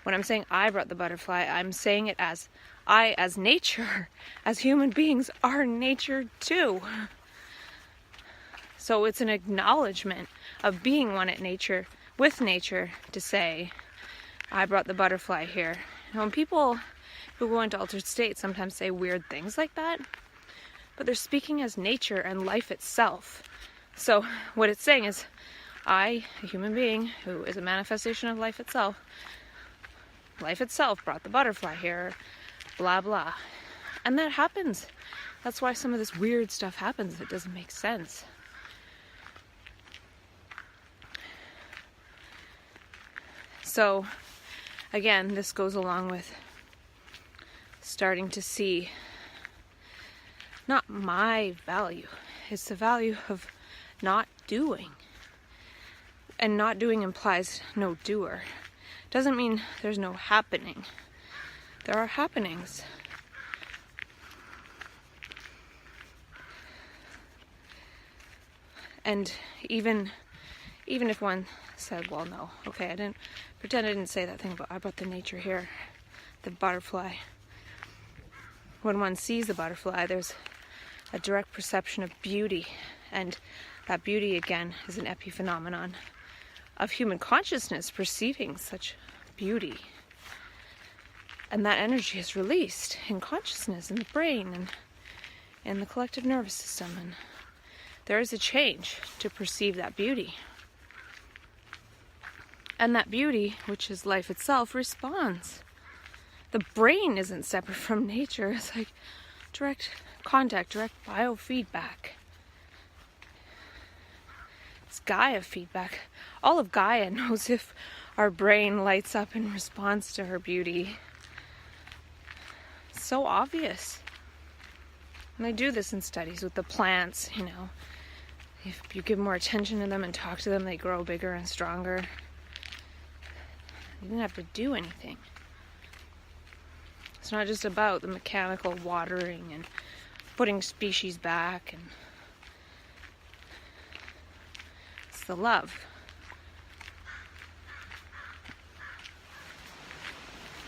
When I'm saying I brought the butterfly, I'm saying it as I, as nature, as human beings, are nature too. So it's an acknowledgement of being one with nature, to say, I brought the butterfly here. When people who go into altered states sometimes say weird things like that, but they're speaking as nature and life itself. So what it's saying is, I, a human being who is a manifestation of life itself brought the butterfly here, blah, blah. And that happens. That's why some of this weird stuff happens that doesn't make sense. So, again, this goes along with starting to see not my value. It's the value of not doing. And not doing implies no doer. Doesn't mean there's no happening. There are happenings. And even if one said, well, no, okay, I didn't say that thing about the nature here, the butterfly. When one sees the butterfly, there's a direct perception of beauty, and that beauty, again, is an epiphenomenon of human consciousness perceiving such beauty. And that energy is released in consciousness, in the brain, and in the collective nervous system. And there is a change to perceive that beauty. And that beauty, which is life itself, responds. The brain isn't separate from nature. It's like direct contact, direct biofeedback. It's Gaia feedback. All of Gaia knows if our brain lights up in response to her beauty. It's so obvious. And they do this in studies with the plants, you know. If you give more attention to them and talk to them, they grow bigger and stronger. You didn't have to do anything. It's not just about the mechanical watering and putting species back, and it's the love.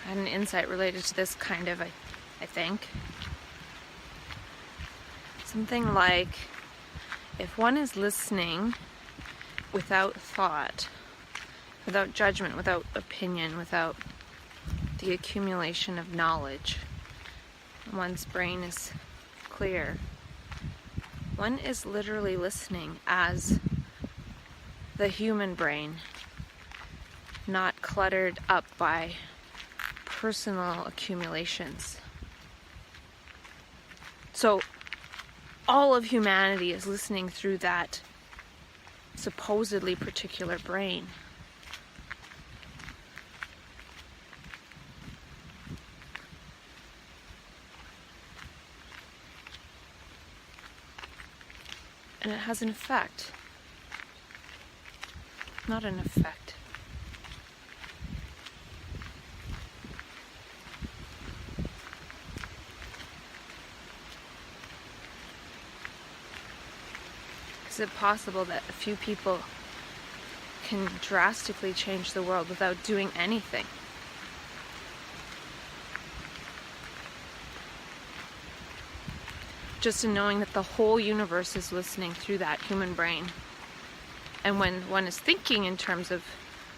I had an insight related to this kind of, I think. Something like, if one is listening without thought, without judgment, without opinion, without the accumulation of knowledge, one's brain is clear. One is literally listening as the human brain, not cluttered up by personal accumulations. So all of humanity is listening through that supposedly particular brain. And it has an effect, not an effect. Is it possible that a few people can drastically change the world without doing anything? Just in knowing that the whole universe is listening through that human brain. And when one is thinking in terms of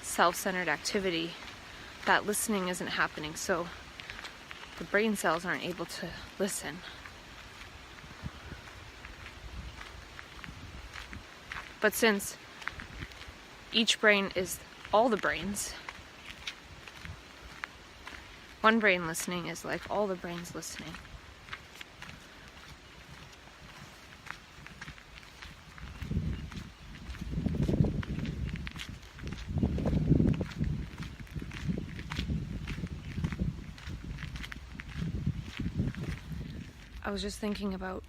self-centered activity, that listening isn't happening, so the brain cells aren't able to listen. But since each brain is all the brains, one brain listening is like all the brains listening. I was just thinking about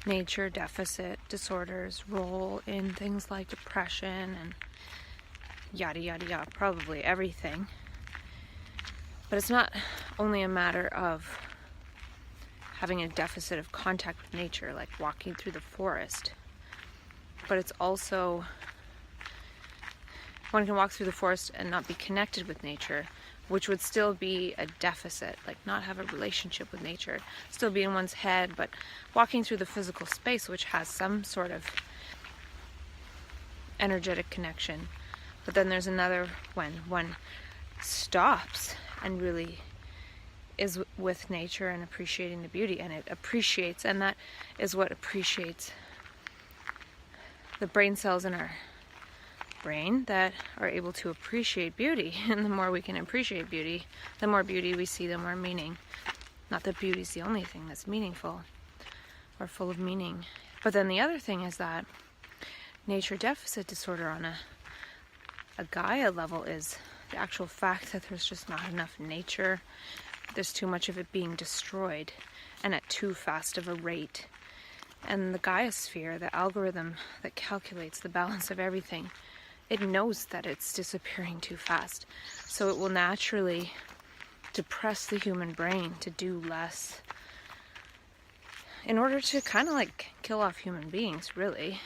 nature deficit disorders' role in things like depression and yada yada yada, probably everything. But it's not only a matter of having a deficit of contact with nature, like walking through the forest, but it's also, one can walk through the forest and not be connected with nature, which would still be a deficit, like not have a relationship with nature, still be in one's head, but walking through the physical space, which has some sort of energetic connection. But then there's another when one stops and really is with nature and appreciating the beauty, and it appreciates, and that is what appreciates the brain cells in our brain that are able to appreciate beauty. And the more we can appreciate beauty, the more beauty we see, the more meaning. Not that beauty is the only thing that's meaningful or full of meaning. But then the other thing is that nature deficit disorder on a Gaia level is the actual fact that there's just not enough nature. There's too much of it being destroyed and at too fast of a rate. And the Gaia sphere, the algorithm that calculates the balance of everything, it knows that it's disappearing too fast. So it will naturally depress the human brain to do less in order to kind of like kill off human beings, really.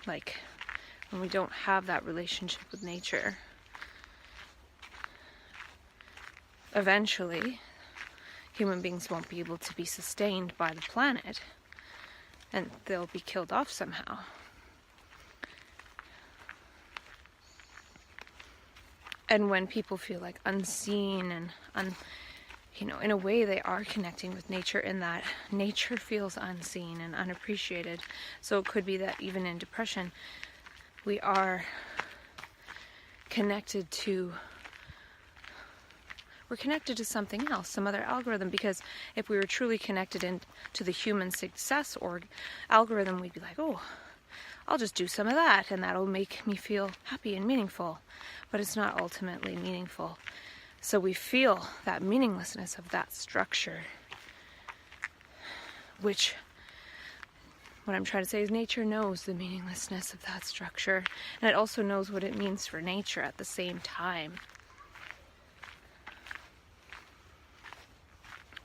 Like when we don't have that relationship with nature, eventually human beings won't be able to be sustained by the planet and they'll be killed off somehow. And when people feel like unseen and in a way they are connecting with nature in that nature feels unseen and unappreciated. So it could be that even in depression, we are connected to something else, some other algorithm, because if we were truly connected to the human success algorithm, we'd be like, oh, I'll just do some of that and that'll make me feel happy and meaningful. But it's not ultimately meaningful. So we feel that meaninglessness of that structure, which what I'm trying to say is nature knows the meaninglessness of that structure, and it also knows what it means for nature at the same time.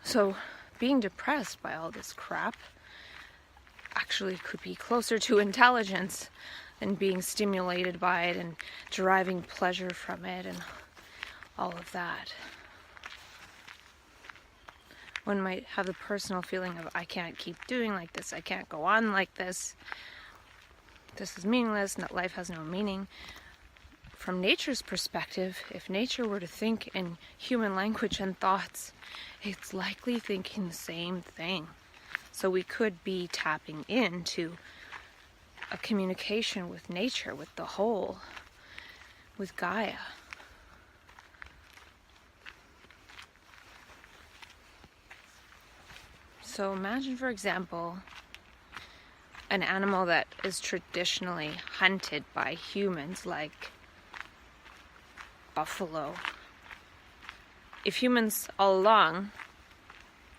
So being depressed by all this crap actually could be closer to intelligence than being stimulated by it and deriving pleasure from it and all of that. One might have the personal feeling of, I can't keep doing like this, I can't go on like this, this is meaningless, life has no meaning. From nature's perspective, if nature were to think in human language and thoughts, it's likely thinking the same thing. So we could be tapping into a communication with nature, with the whole, with Gaia. So imagine, for example, an animal that is traditionally hunted by humans, like buffalo. If humans all along,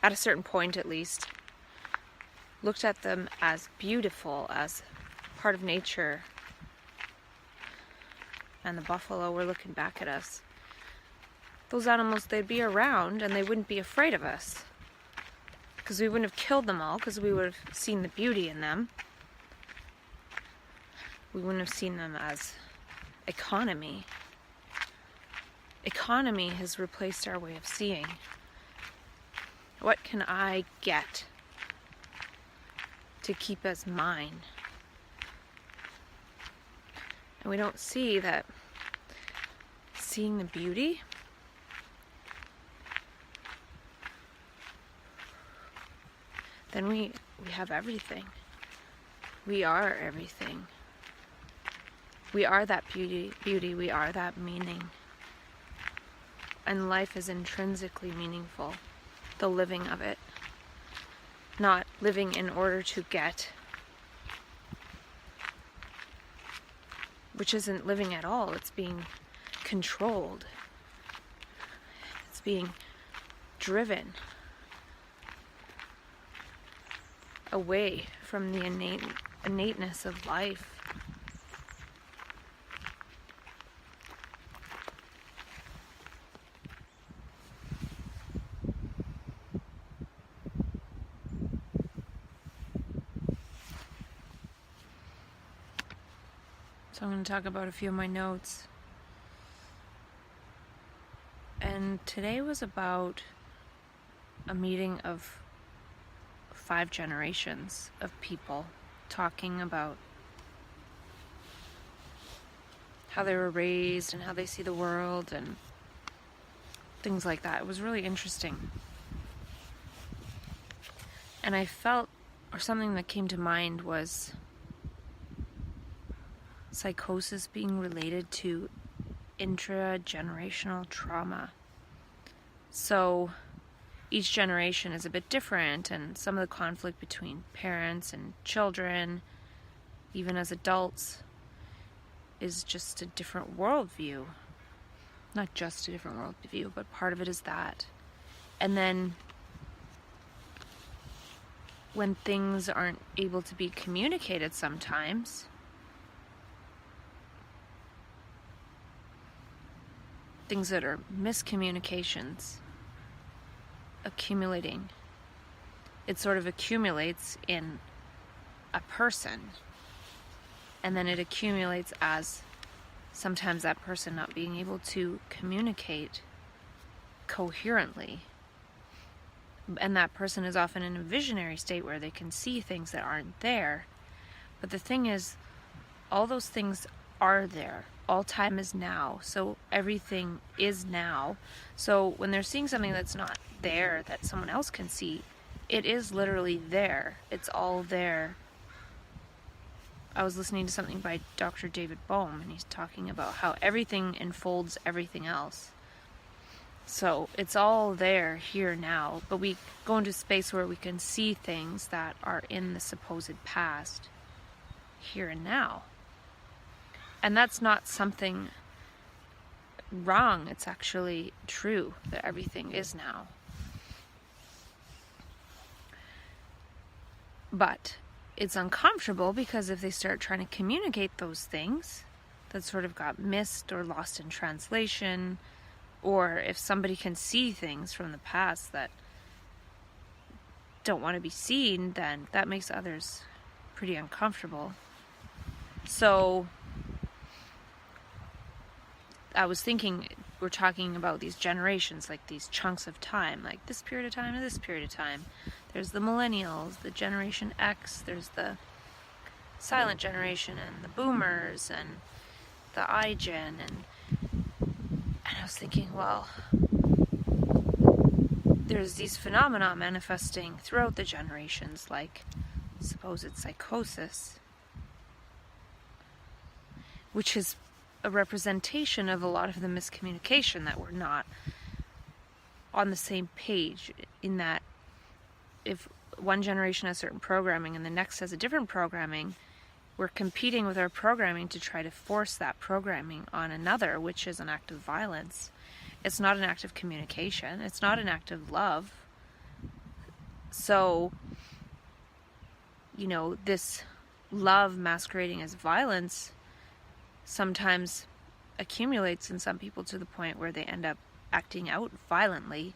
at a certain point at least, looked at them as beautiful, as part of nature, and the buffalo were looking back at us, those animals, they'd be around and they wouldn't be afraid of us. Because we wouldn't have killed them all, because we would have seen the beauty in them. We wouldn't have seen them as economy. Economy has replaced our way of seeing. What can I get to keep as mine? And we don't see that seeing the beauty then we have everything. We are everything. We are that beauty, we are that meaning. And life is intrinsically meaningful, the living of it. Not living in order to get, which isn't living at all, it's being controlled. It's being driven away from the innateness of life. So I'm going to talk about a few of my notes. And today was about a meeting of 5 generations of people talking about how they were raised and how they see the world and things like that. It was really interesting. And I felt, or something that came to mind was psychosis being related to intragenerational trauma. So each generation is a bit different, and some of the conflict between parents and children, even as adults, is just a different worldview. Not just a different worldview, but part of it is that. And then when things aren't able to be communicated sometimes, things that are miscommunications accumulating, it sort of accumulates in a person, and then it accumulates as sometimes that person not being able to communicate coherently. And that person is often in a visionary state where they can see things that aren't there. But the thing is, all those things are there. All time is now. So everything is now. So when they're seeing something that's not there, that someone else can see, it is literally there. It's all there. I was listening to something by Dr. David Bohm, and he's talking about how everything enfolds everything else. So it's all there here now, but we go into space where we can see things that are in the supposed past here and now. And that's not something wrong. It's actually true that everything is now. But it's uncomfortable because if they start trying to communicate those things that sort of got missed or lost in translation, or if somebody can see things from the past that don't want to be seen, then that makes others pretty uncomfortable. So I was thinking, we're talking about these generations, like these chunks of time, like this period of time to this period of time. There's the millennials, the Generation X, there's the silent generation, and the boomers, and the iGen, and I was thinking, well, there's these phenomena manifesting throughout the generations, like supposed psychosis, which is a representation of a lot of the miscommunication, that we're not on the same page, in that if one generation has certain programming and the next has a different programming, we're competing with our programming to try to force that programming on another, which is an act of violence. It's not an act of communication. It's not an act of love. So, this love masquerading as violence sometimes accumulates in some people to the point where they end up acting out violently.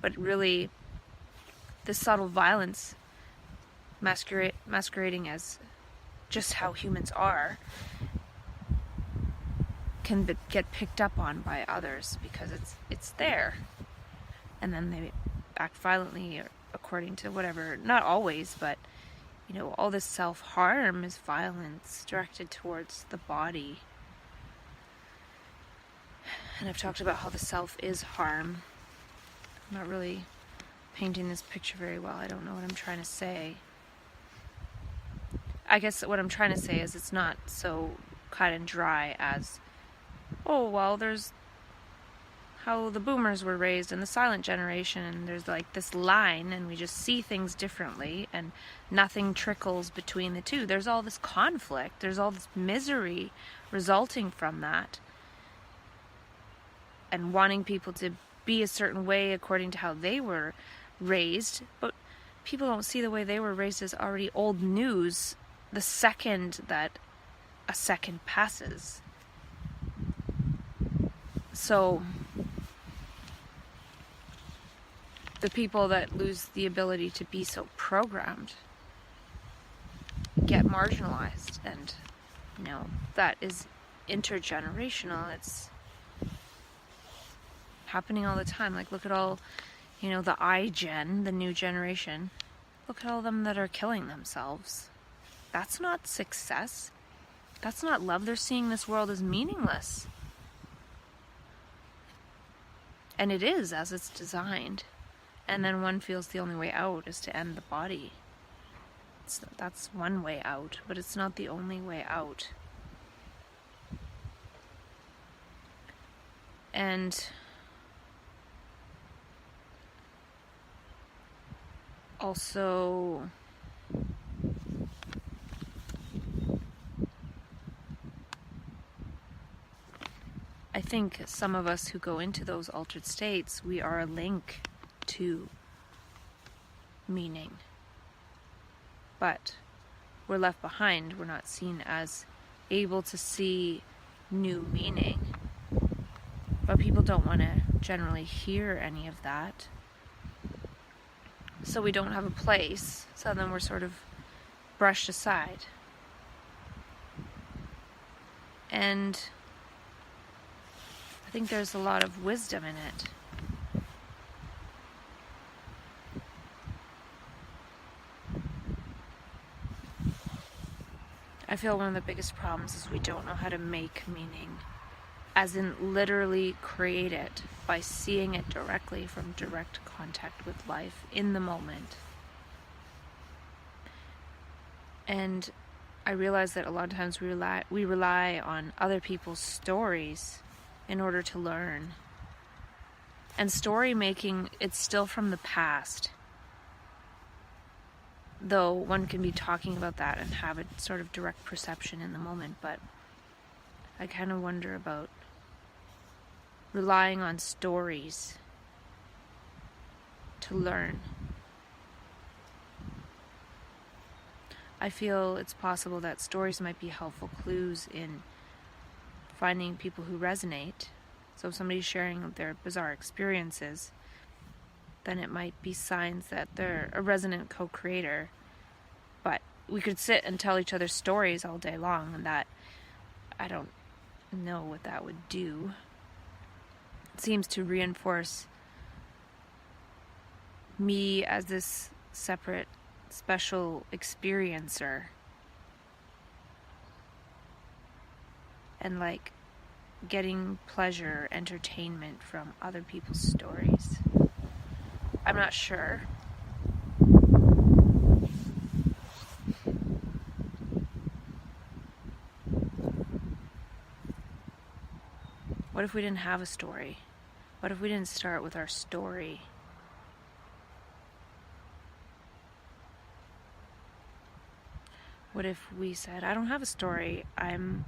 But really, the subtle violence masquerading as just how humans are can get picked up on by others because it's there, and then they act violently according to whatever. Not always, but all this self-harm is violence directed towards the body. And I've talked about how the self is harm. I'm not really painting this picture very well. I don't know what I'm trying to say. I guess what I'm trying to say is it's not so cut and dry as, oh, well, there's how the boomers were raised in the silent generation, and there's like this line, and we just see things differently, and nothing trickles between the two. There's all this conflict. There's all this misery resulting from that, and wanting people to be a certain way according to how they were raised, but people don't see the way they were raised as already old news the second that a second passes. So the people that lose the ability to be so programmed get marginalized, and that is intergenerational. It's happening all the time. Like, look at all the iGen, the new generation. Look at all of them that are killing themselves. That's not success. That's not love. They're seeing this world as meaningless. And it is, as it's designed. And then one feels the only way out is to end the body. That's one way out, but it's not the only way out. And also I think some of us who go into those altered states, we are a link to meaning. But we're left behind. We're not seen as able to see new meaning. But people don't want to generally hear any of that. So we don't have a place. So then we're sort of brushed aside. And I think there's a lot of wisdom in it. I feel one of the biggest problems is we don't know how to make meaning, as in literally create it by seeing it directly from direct contact with life in the moment. And I realize that a lot of times we rely on other people's stories in order to learn. And story making, it's still from the past. Though one can be talking about that and have a sort of direct perception in the moment, but I kind of wonder about relying on stories to learn. I feel it's possible that stories might be helpful clues in finding people who resonate. So if somebody's sharing their bizarre experiences, then it might be signs that they're a resonant co-creator. But we could sit and tell each other stories all day long, and that, I don't know what that would do. It seems to reinforce me as this separate, special experiencer. And like getting pleasure, entertainment from other people's stories. I'm not sure. What if we didn't have a story? What if we didn't start with our story? What if we said, I don't have a story, I'm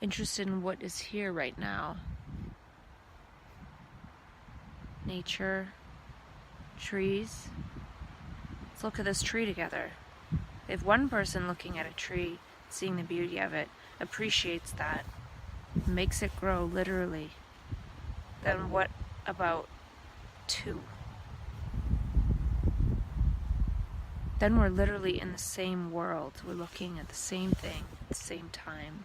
interested in what is here right now. Nature, trees. Let's look at this tree together. If one person looking at a tree, seeing the beauty of it, appreciates that, makes it grow literally, then what about two? Then we're literally in the same world. We're looking at the same thing at the same time.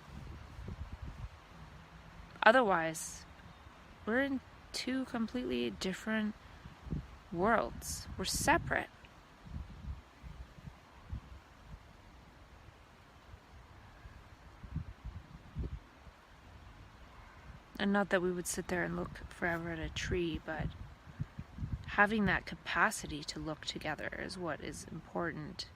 Otherwise, we're in two completely different worlds. We're separate. And not that we would sit there and look forever at a tree, but having that capacity to look together is what is important.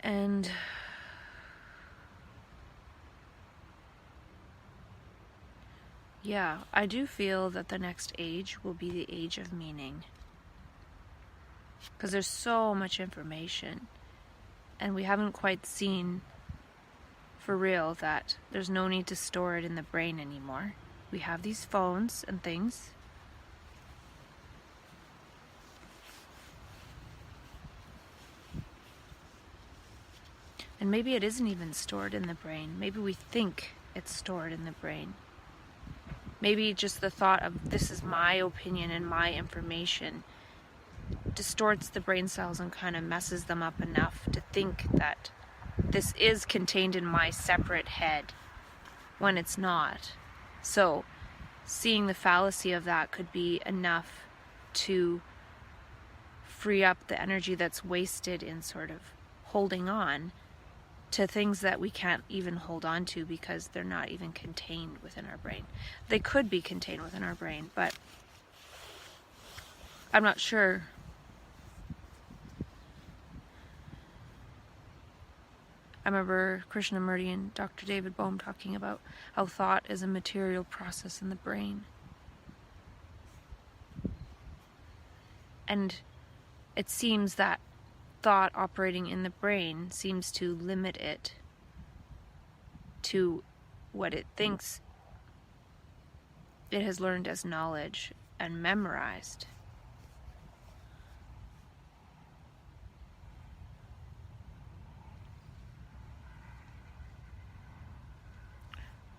And yeah, I do feel that the next age will be the age of meaning. Because there's so much information, and we haven't quite seen for real that there's no need to store it in the brain anymore. We have these phones and things. And maybe it isn't even stored in the brain. Maybe we think it's stored in the brain. Maybe just the thought of this is my opinion and my information distorts the brain cells and kind of messes them up enough to think that this is contained in my separate head when it's not. So seeing the fallacy of that could be enough to free up the energy that's wasted in sort of holding on to things that we can't even hold on to because they're not even contained within our brain. They could be contained within our brain, but I'm not sure remember Krishnamurti and Dr. David Bohm talking about how thought is a material process in the brain. And it seems that thought operating in the brain seems to limit it to what it thinks it has learned as knowledge and memorized.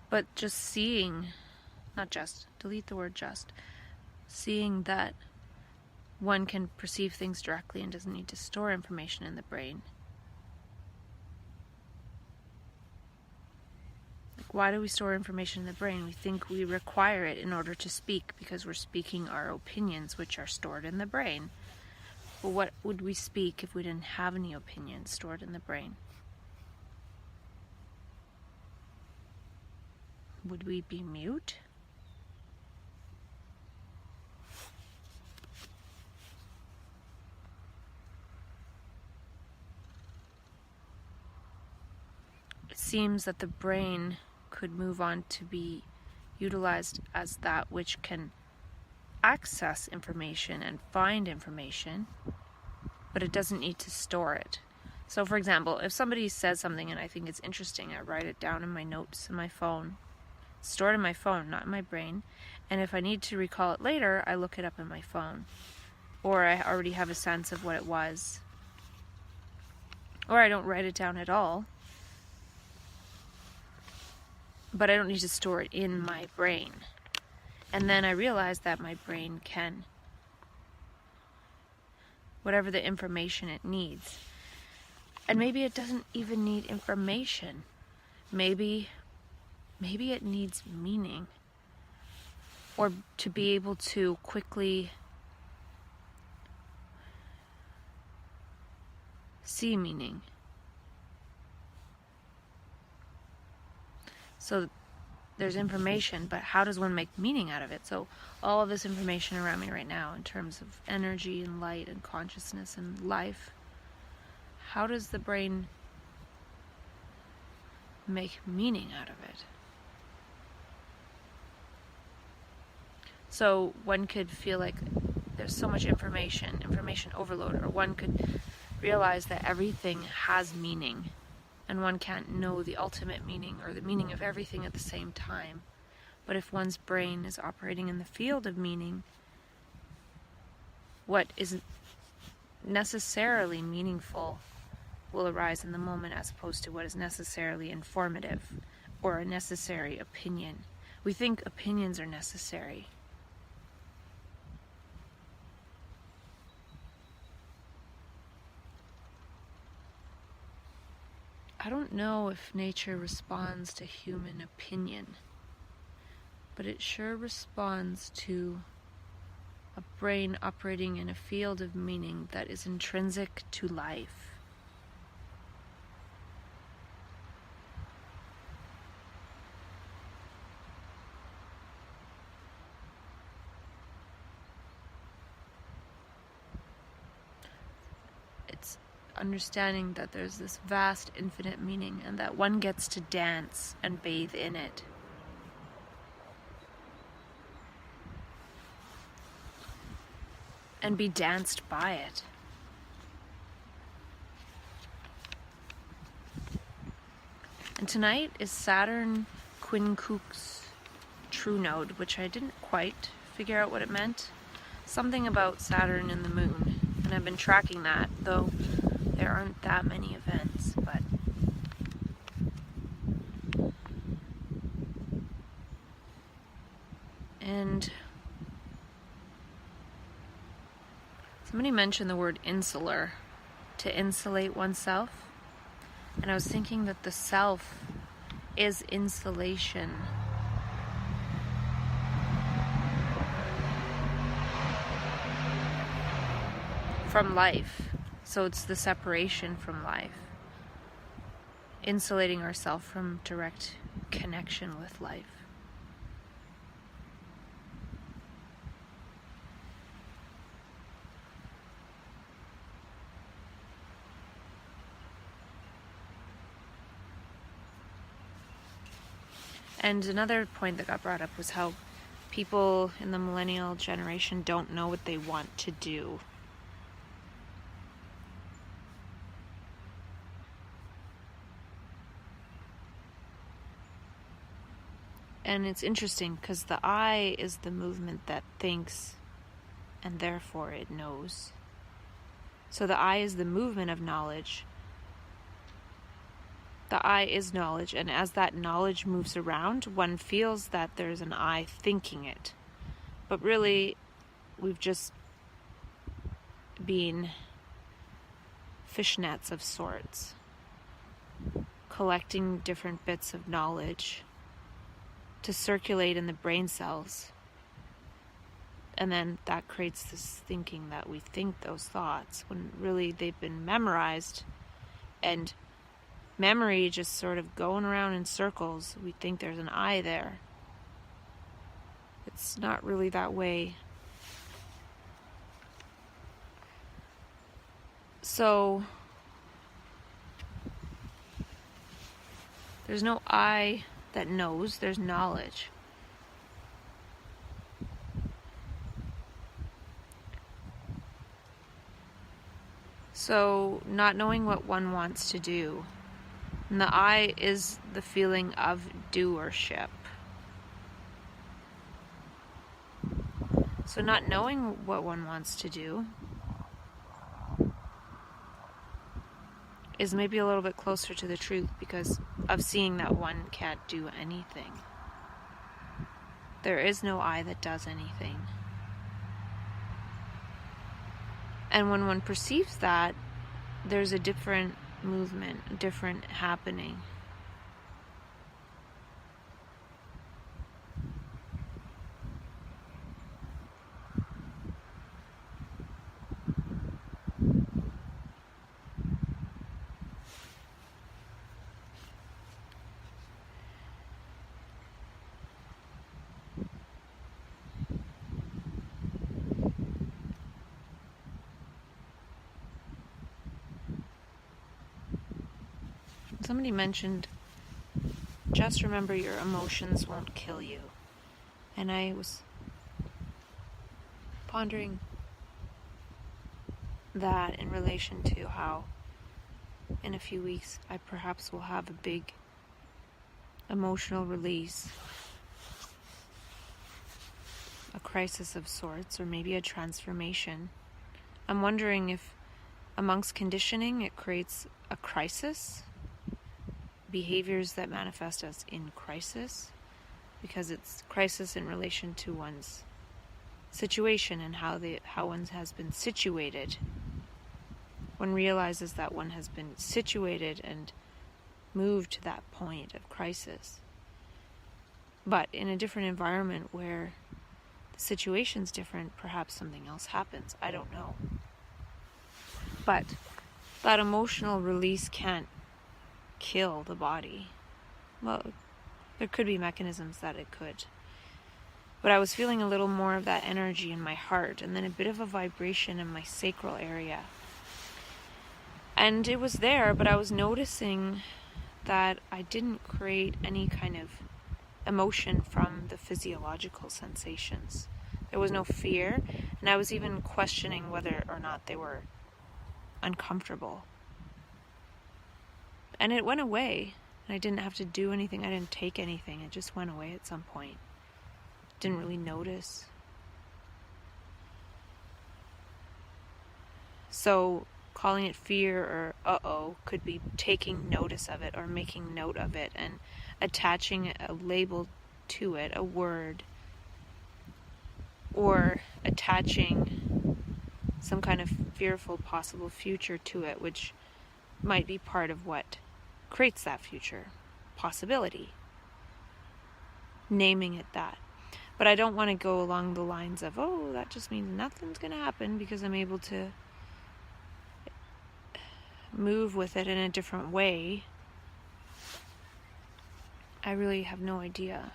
But just seeing, delete the word just, seeing that one can perceive things directly and doesn't need to store information in the brain. Like, why do we store information in the brain? We think we require it in order to speak because we're speaking our opinions, which are stored in the brain. But what would we speak if we didn't have any opinions stored in the brain? Would we be mute? It seems that the brain could move on to be utilized as that which can access information and find information, but it doesn't need to store it. So for example, if somebody says something and I think it's interesting, I write it down in my notes in my phone. It's stored in my phone, not in my brain. And if I need to recall it later, I look it up in my phone. Or I already have a sense of what it was. Or I don't write it down at all. But I don't need to store it in my brain. And then I realize that my brain can, whatever the information it needs. And maybe it doesn't even need information. Maybe it needs meaning. Or to be able to quickly see meaning. So there's information, but how does one make meaning out of it? So all of this information around me right now in terms of energy and light and consciousness and life, how does the brain make meaning out of it? So one could feel like there's so much information overload, or one could realize that everything has meaning. And one can't know the ultimate meaning or the meaning of everything at the same time. But if one's brain is operating in the field of meaning, what isn't necessarily meaningful will arise in the moment as opposed to what is necessarily informative or a necessary opinion. We think opinions are necessary. I don't know if nature responds to human opinion, but it sure responds to a brain operating in a field of meaning that is intrinsic to life. It's understanding that there's this vast, infinite meaning and that one gets to dance and bathe in it. And be danced by it. And tonight is Saturn Quincunx true node, which I didn't quite figure out what it meant. Something about Saturn and the moon. And I've been tracking that, though there aren't that many events, but and somebody mentioned the word insular, to insulate oneself, and I was thinking that the self is insulation. From life. So it's the separation from life. Insulating ourselves from direct connection with life. And another point that got brought up was how people in the millennial generation don't know what they want to do. And it's interesting because the I is the movement that thinks, and therefore it knows. So the I is the movement of knowledge. The I is knowledge, and as that knowledge moves around, one feels that there's an I thinking it. But really, we've just been fishnets of sorts, collecting different bits of knowledge to circulate in the brain cells. And then that creates this thinking that we think those thoughts, when really they've been memorized, and memory just sort of going around in circles. We think there's an I there. It's not really that way. So there's no I that knows, there's knowledge. So not knowing what one wants to do. And the I is the feeling of doership. So not knowing what one wants to do is maybe a little bit closer to the truth, because of seeing that one can't do anything. There is no I that does anything. And when one perceives that, there's a different movement, a different happening. Somebody mentioned, just remember your emotions won't kill you. And I was pondering that in relation to how in a few weeks I perhaps will have a big emotional release, a crisis of sorts, or maybe a transformation. I'm wondering if amongst conditioning it creates a crisis, behaviors that manifest as in crisis, because it's crisis in relation to one's situation and how one has been situated. One realizes that one has been situated and moved to that point of crisis, but in a different environment where the situation's different, perhaps something else happens. I don't know. But that emotional release can't kill the body. Well, there could be mechanisms that it could. But I was feeling a little more of that energy in my heart, and then a bit of a vibration in my sacral area. And it was there, but I was noticing that I didn't create any kind of emotion from the physiological sensations. There was no fear, and I was even questioning whether or not they were uncomfortable. And it went away, and I didn't have to do anything. I didn't take anything. It just went away at some point. Didn't really notice. So calling it fear or uh-oh could be taking notice of it or making note of it and attaching a label to it, a word, or attaching some kind of fearful possible future to it, which might be part of what creates that future possibility. Naming it that. But I don't want to go along the lines of, oh, that just means nothing's going to happen because I'm able to move with it in a different way. I really have no idea.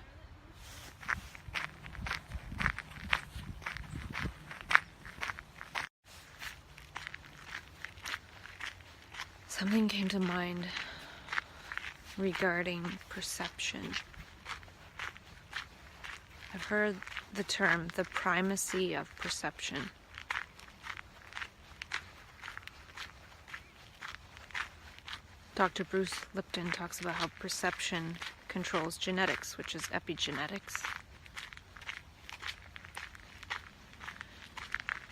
Something came to mind regarding perception. I've heard the term the primacy of perception. Dr. Bruce Lipton talks about how perception controls genetics, which is epigenetics.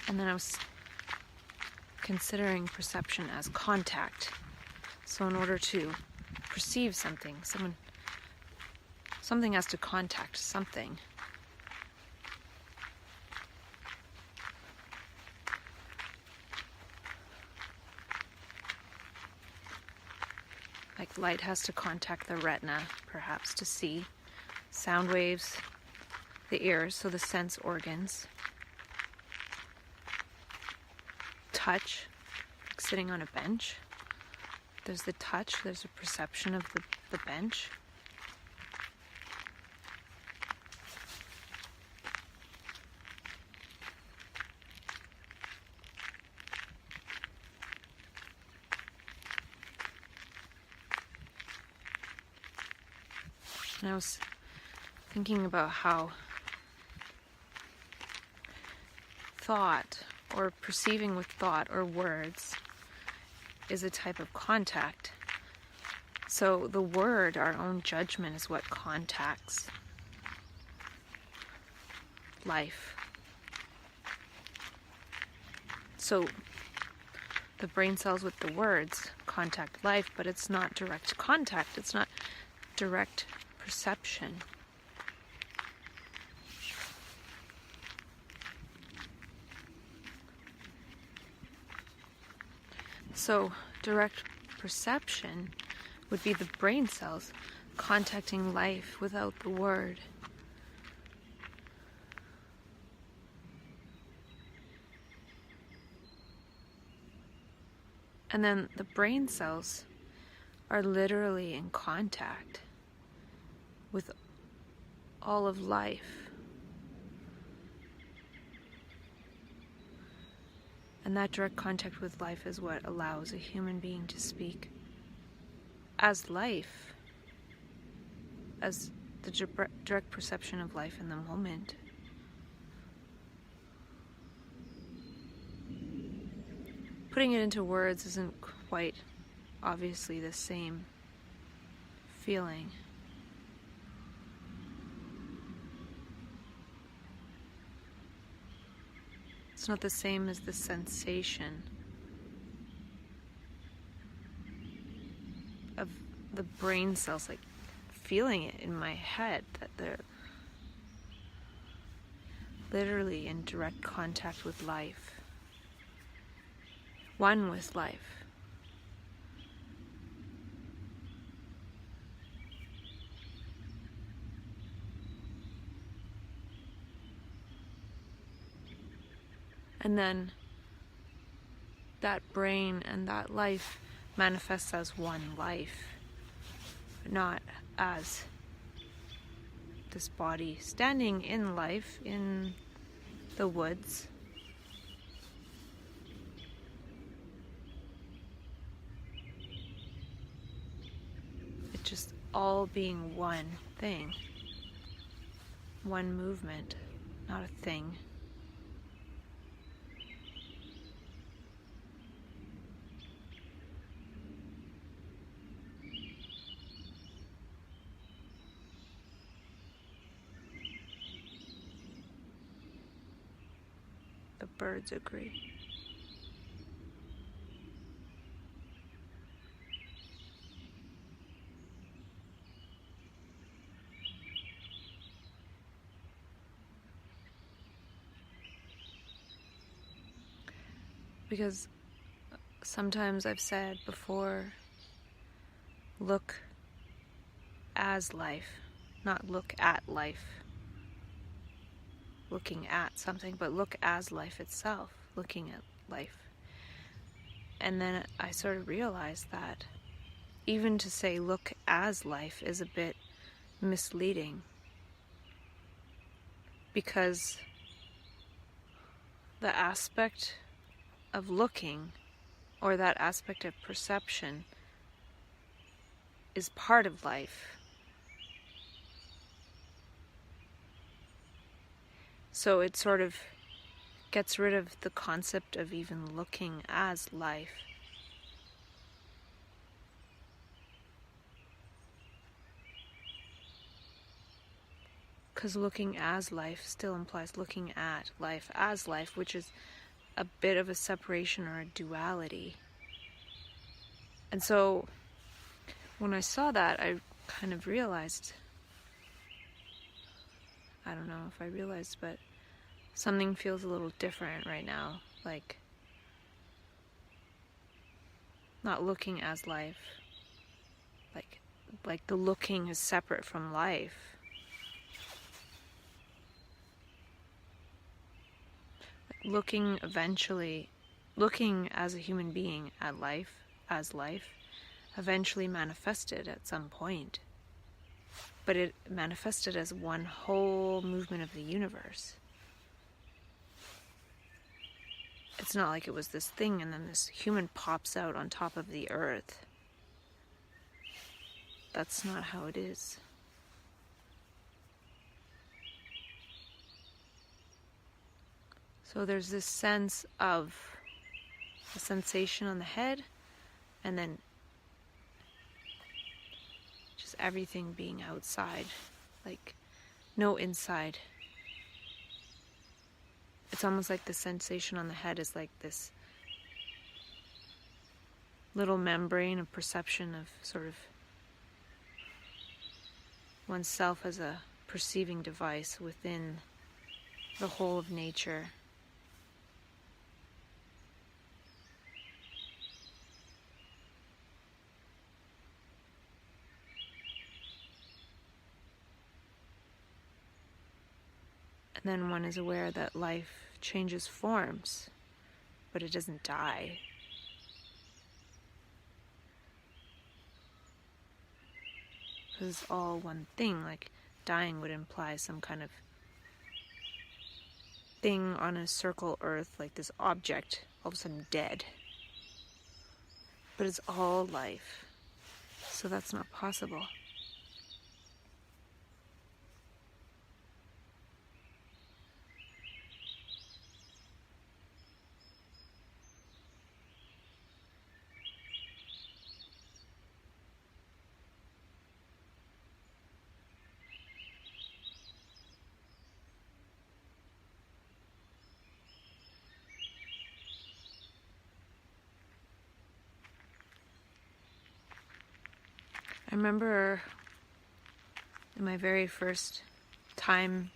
And then I was considering perception as contact. So in order to perceive something, something has to contact something. Like light has to contact the retina, perhaps, to see. Sound waves, the ears, so the sense organs. Touch, like sitting on a bench. There's the touch, there's a perception of the bench. And I was thinking about how thought, or perceiving with thought or words, is a type of contact. So the word, our own judgment, is what contacts life. So the brain cells with the words contact life, but it's not direct contact. It's not direct perception. So direct perception would be the brain cells contacting life without the word. And then the brain cells are literally in contact with all of life. And that direct contact with life is what allows a human being to speak as life, as the direct perception of life in the moment. Putting it into words isn't quite obviously the same feeling. It's not the same as the sensation of the brain cells, like feeling it in my head, that they're literally in direct contact with life, one with life. And then that brain and that life manifests as one life, not as this body standing in life in the woods. It's just all being one thing, one movement, not a thing. The birds agree. Because sometimes I've said before, look as life, not look at life. Looking at something, but look as life itself, looking at life. And then I sort of realized that even to say look as life is a bit misleading, because the aspect of looking, or that aspect of perception, is part of life. So it sort of gets rid of the concept of even looking as life. Because looking as life still implies looking at life as life, which is a bit of a separation or a duality. And so when I saw that, I kind of realized, I don't know if I realized, but something feels a little different right now. Like, not looking as life. Like the looking is separate from life. Looking as a human being at life, as life, eventually manifested at some point. But it manifested as one whole movement of the universe. It's not like it was this thing and then this human pops out on top of the earth. That's not how it is. So there's this sense of a sensation on the head, and then just everything being outside, like no inside. It's almost like the sensation on the head is like this little membrane of perception of sort of oneself as a perceiving device within the whole of nature. And then one is aware that life changes forms, but it doesn't die. Because it's all one thing. Like dying would imply some kind of thing on a circle earth, like this object all of a sudden dead. But it's all life. So that's not possible. I remember in my very first time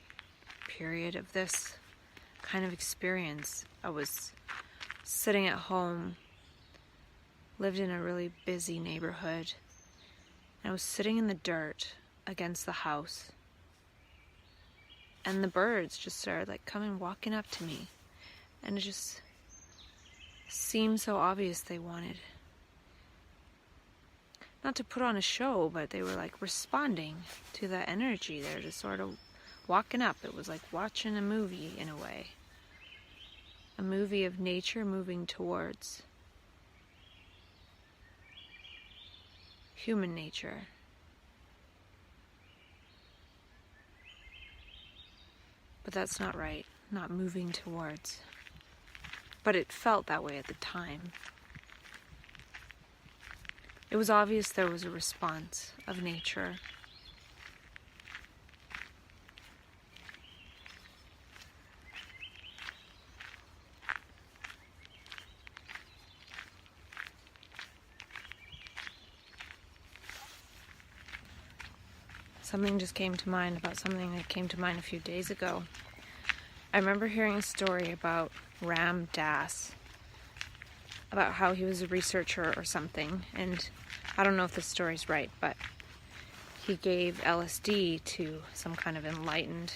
period of this kind of experience, I was sitting at home, lived in a really busy neighborhood, and I was sitting in the dirt against the house, and the birds just started like coming walking up to me, and it just seemed so obvious they wanted not to put on a show, but they were like responding to the energy. They're just sort of walking up. It was like watching a movie in a way. A movie of nature moving towards human nature. But that's not right. Not moving towards. But it felt that way at the time. It was obvious there was a response of nature. Something just came to mind about something that came to mind a few days ago. I remember hearing a story about Ram Dass, about how he was a researcher or something, and I don't know if this story's right, but he gave LSD to some kind of enlightened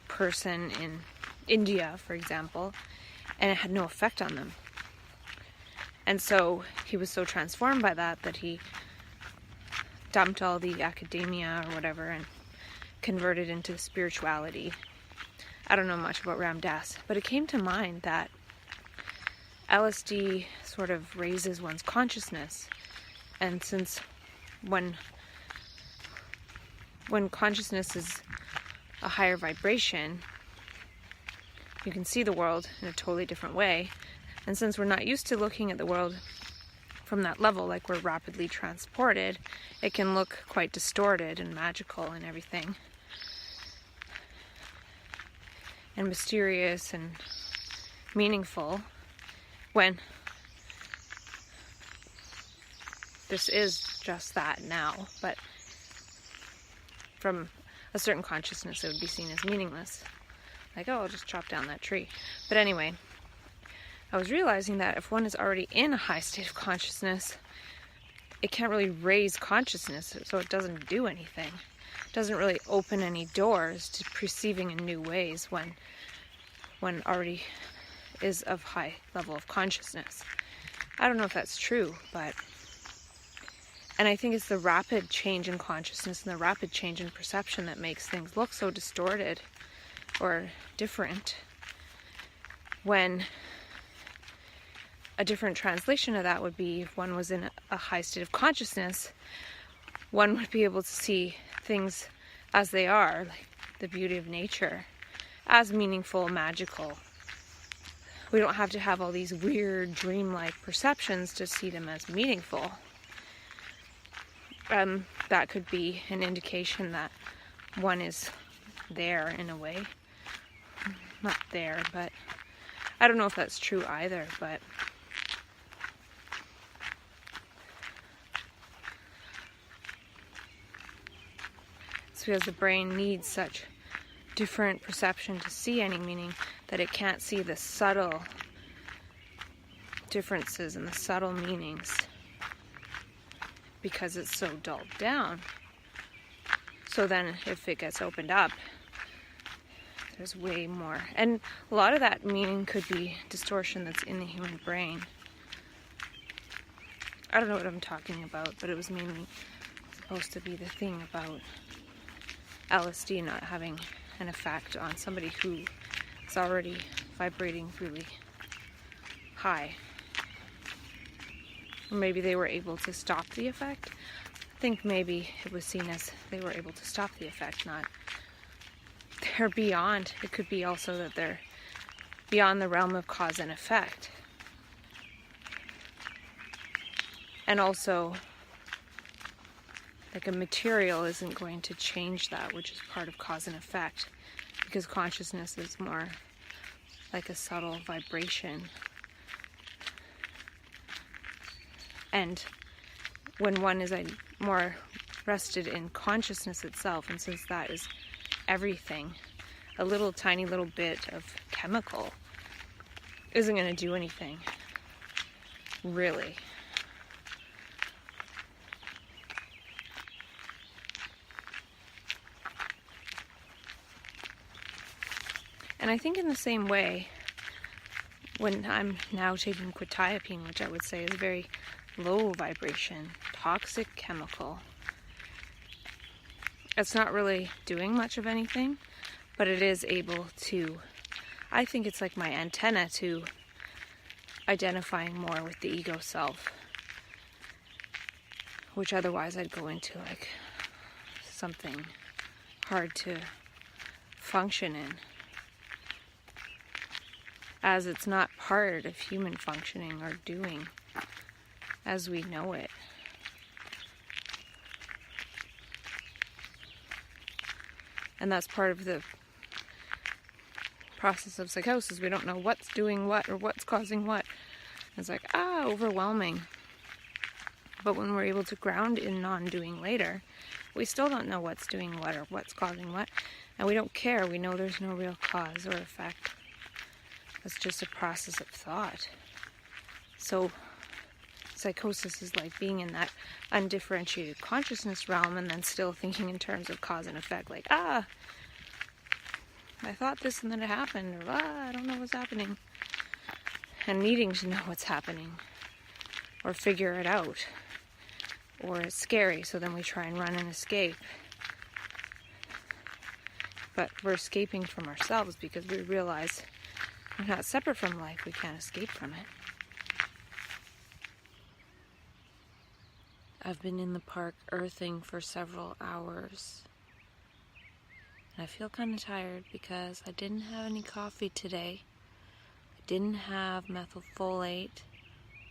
person in India, for example, and it had no effect on them. And so he was so transformed by that he dumped all the academia or whatever and converted into spirituality. I don't know much about Ram Dass, but it came to mind that LSD sort of raises one's consciousness, and since when consciousness is a higher vibration, you can see the world in a totally different way. And since we're not used to looking at the world from that level, like we're rapidly transported, it can look quite distorted and magical and everything. And mysterious and meaningful, when this is just that now, but from a certain consciousness it would be seen as meaningless. Like, oh, I'll just chop down that tree. But anyway, I was realizing that if one is already in a high state of consciousness, it can't really raise consciousness, so it doesn't do anything. It doesn't really open any doors to perceiving in new ways when one already is of high level of consciousness. I don't know if that's true, but... And I think it's the rapid change in consciousness and the rapid change in perception that makes things look so distorted or different, when a different translation of that would be, if one was in a high state of consciousness, one would be able to see things as they are, like the beauty of nature, as meaningful, magical. We don't have to have all these weird, dreamlike perceptions to see them as meaningful. That could be an indication that one is there in a way. Not there, but I don't know if that's true either, but it's because the brain needs such different perception to see any meaning that it can't see the subtle differences and the subtle meanings, because it's so dulled down. So then if it gets opened up, there's way more. And a lot of that meaning could be distortion that's in the human brain. I don't know what I'm talking about, but it was mainly supposed to be the thing about LSD not having an effect on somebody who is already vibrating really high. Or maybe they were able to stop the effect. I think maybe it was seen as they were able to stop the effect, not they're beyond. It could be also that they're beyond the realm of cause and effect. And also, like, a material isn't going to change that, which is part of cause and effect, because consciousness is more like a subtle vibration. And when one is more rested in consciousness itself, and since that is everything, a little tiny little bit of chemical isn't going to do anything, really. And I think in the same way, when I'm now taking quetiapine, which I would say is a very low vibration, toxic chemical, it's not really doing much of anything, but it is able to, I think it's like my antenna to identifying more with the ego self, which otherwise I'd go into like something hard to function in, as it's not part of human functioning or doing as we know it. And that's part of the process of psychosis. We don't know what's doing what or what's causing what. It's like, overwhelming. But when we're able to ground in non-doing later, we still don't know what's doing what or what's causing what. And we don't care. We know there's no real cause or effect. It's just a process of thought. So psychosis is like being in that undifferentiated consciousness realm and then still thinking in terms of cause and effect. Like, I thought this and then it happened. Or, I don't know what's happening. And needing to know what's happening. Or figure it out. Or it's scary, so then we try and run and escape. But we're escaping from ourselves because we realize we're not separate from life. We can't escape from it. I've been in the park earthing for several hours. And I feel kind of tired because I didn't have any coffee today. I didn't have methylfolate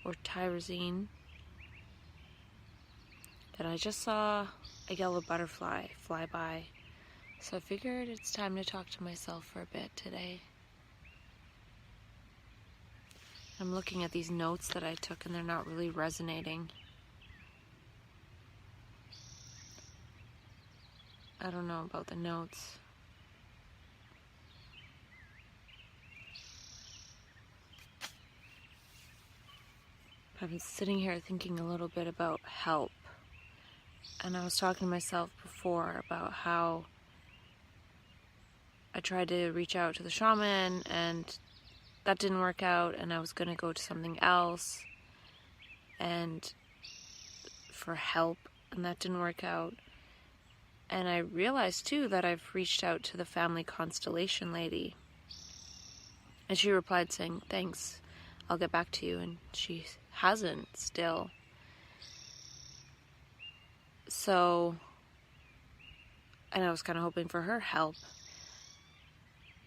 or tyrosine. And I just saw a yellow butterfly fly by. So I figured it's time to talk to myself for a bit today. I'm looking at these notes that I took and they're not really resonating. I don't know about the notes. I've been sitting here thinking a little bit about help. And I was talking to myself before about how I tried to reach out to the shaman and that didn't work out, and I was going to go to something else and for help, and that didn't work out. And I realized too that I've reached out to the family constellation lady, and she replied saying, "Thanks, I'll get back to you," and she hasn't still. So, and I was kind of hoping for her help.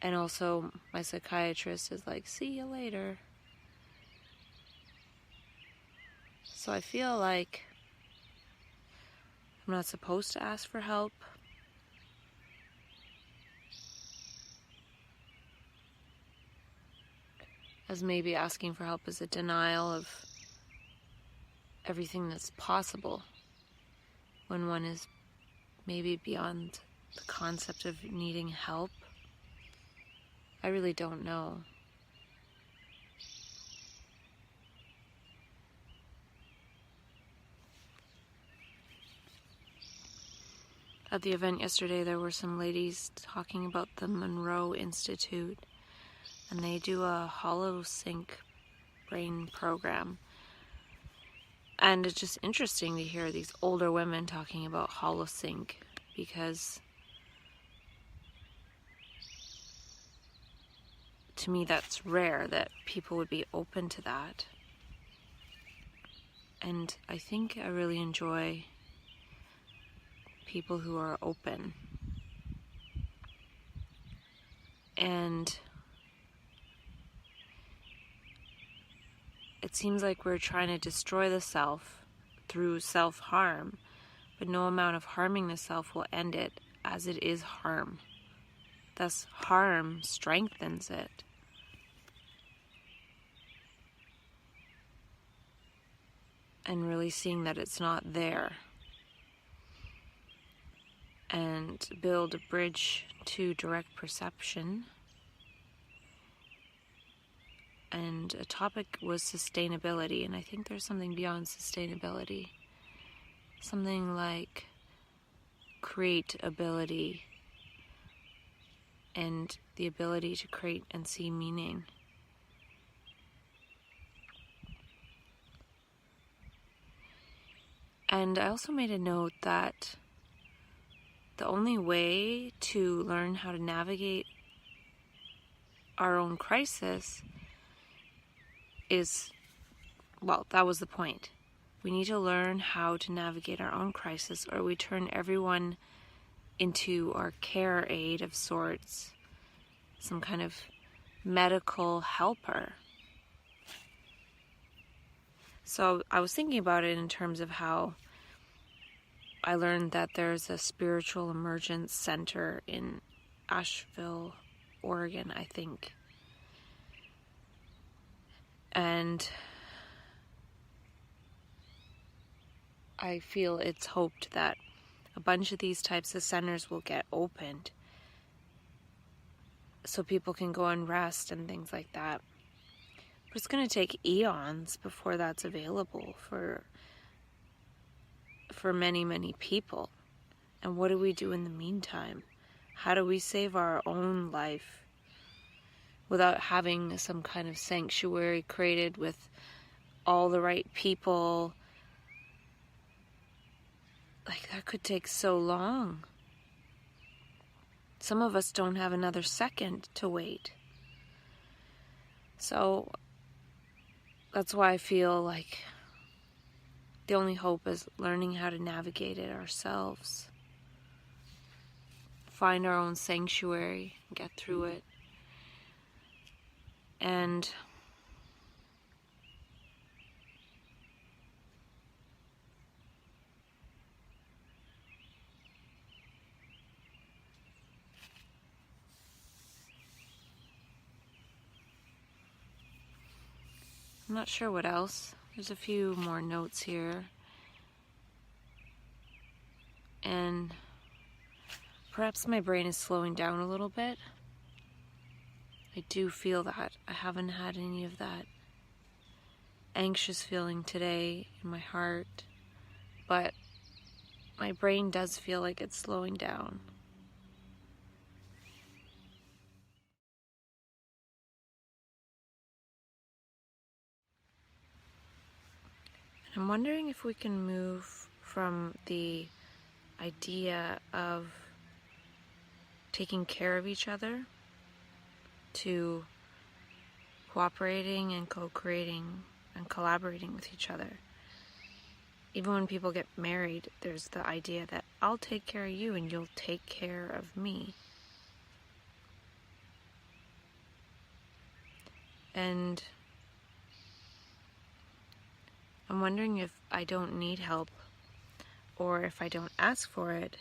And also, my psychiatrist is like, "See you later." So I feel like I'm not supposed to ask for help. As maybe asking for help is a denial of everything that's possible when one is maybe beyond the concept of needing help. I really don't know. At the event yesterday, there were some ladies talking about the Monroe Institute, and they do a hollow sync brain program. And it's just interesting to hear these older women talking about hollow sync, because to me that's rare that people would be open to that. And I think I really enjoy people who are open. And it seems like we're trying to destroy the self through self-harm, but no amount of harming the self will end it, as it is harm. Thus, harm strengthens it. And really seeing that it's not there. And build a bridge to direct perception. And a topic was sustainability, and I think there's something beyond sustainability. Something like create ability and the ability to create and see meaning. And I also made a note that the only way to learn how to navigate our own crisis is, well, that was the point. We need to learn how to navigate our own crisis, or we turn everyone into our care aid of sorts, some kind of medical helper. So I was thinking about it in terms of how I learned that there's a spiritual emergence center in Asheville, Oregon, I think. And I feel it's hoped that a bunch of these types of centers will get opened so people can go and rest and things like that. But it's going to take eons before that's available for many, many people. And what do we do in the meantime? How do we save our own life without having some kind of sanctuary created with all the right people? Like, that could take so long. Some of us don't have another second to wait. So that's why I feel like the only hope is learning how to navigate it ourselves. find our own sanctuary, get through it. And I'm not sure what else. There's a few more notes here. And perhaps my brain is slowing down a little bit. I do feel that. I haven't had any of that anxious feeling today in my heart, but my brain does feel like it's slowing down. And I'm wondering if we can move from the idea of taking care of each other to cooperating and co-creating and collaborating with each other. Even when people get married, there's the idea that I'll take care of you and you'll take care of me. And I'm wondering if I don't need help, or if I don't ask for it,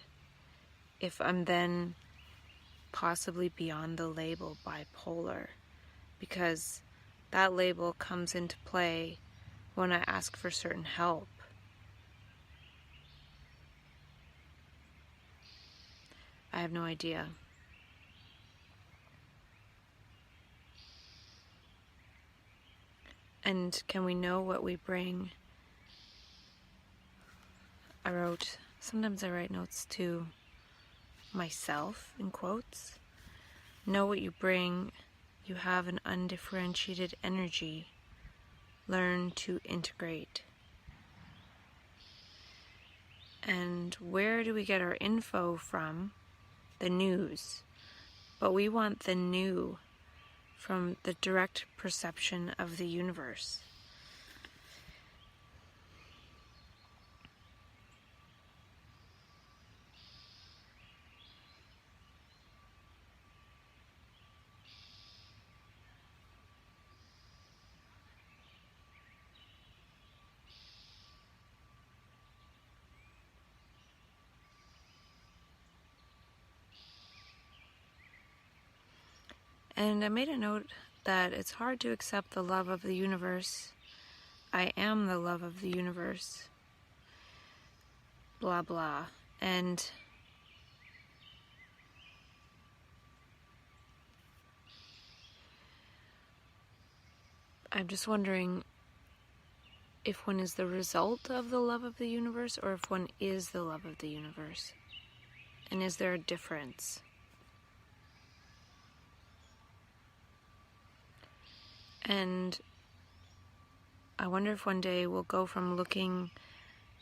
if I'm then possibly beyond the label bipolar, because that label comes into play when I ask for certain help. I have no idea. And can we know what we bring? Sometimes I write notes to myself, in quotes. Know what you bring. You have an undifferentiated energy. Learn to integrate. And where do we get our info from? The news. But we want the new from the direct perception of the universe. And I made a note that it's hard to accept the love of the universe. I am the love of the universe. Blah, blah. And I'm just wondering if one is the result of the love of the universe, or if one is the love of the universe. And is there a difference? And I wonder if one day we'll go from looking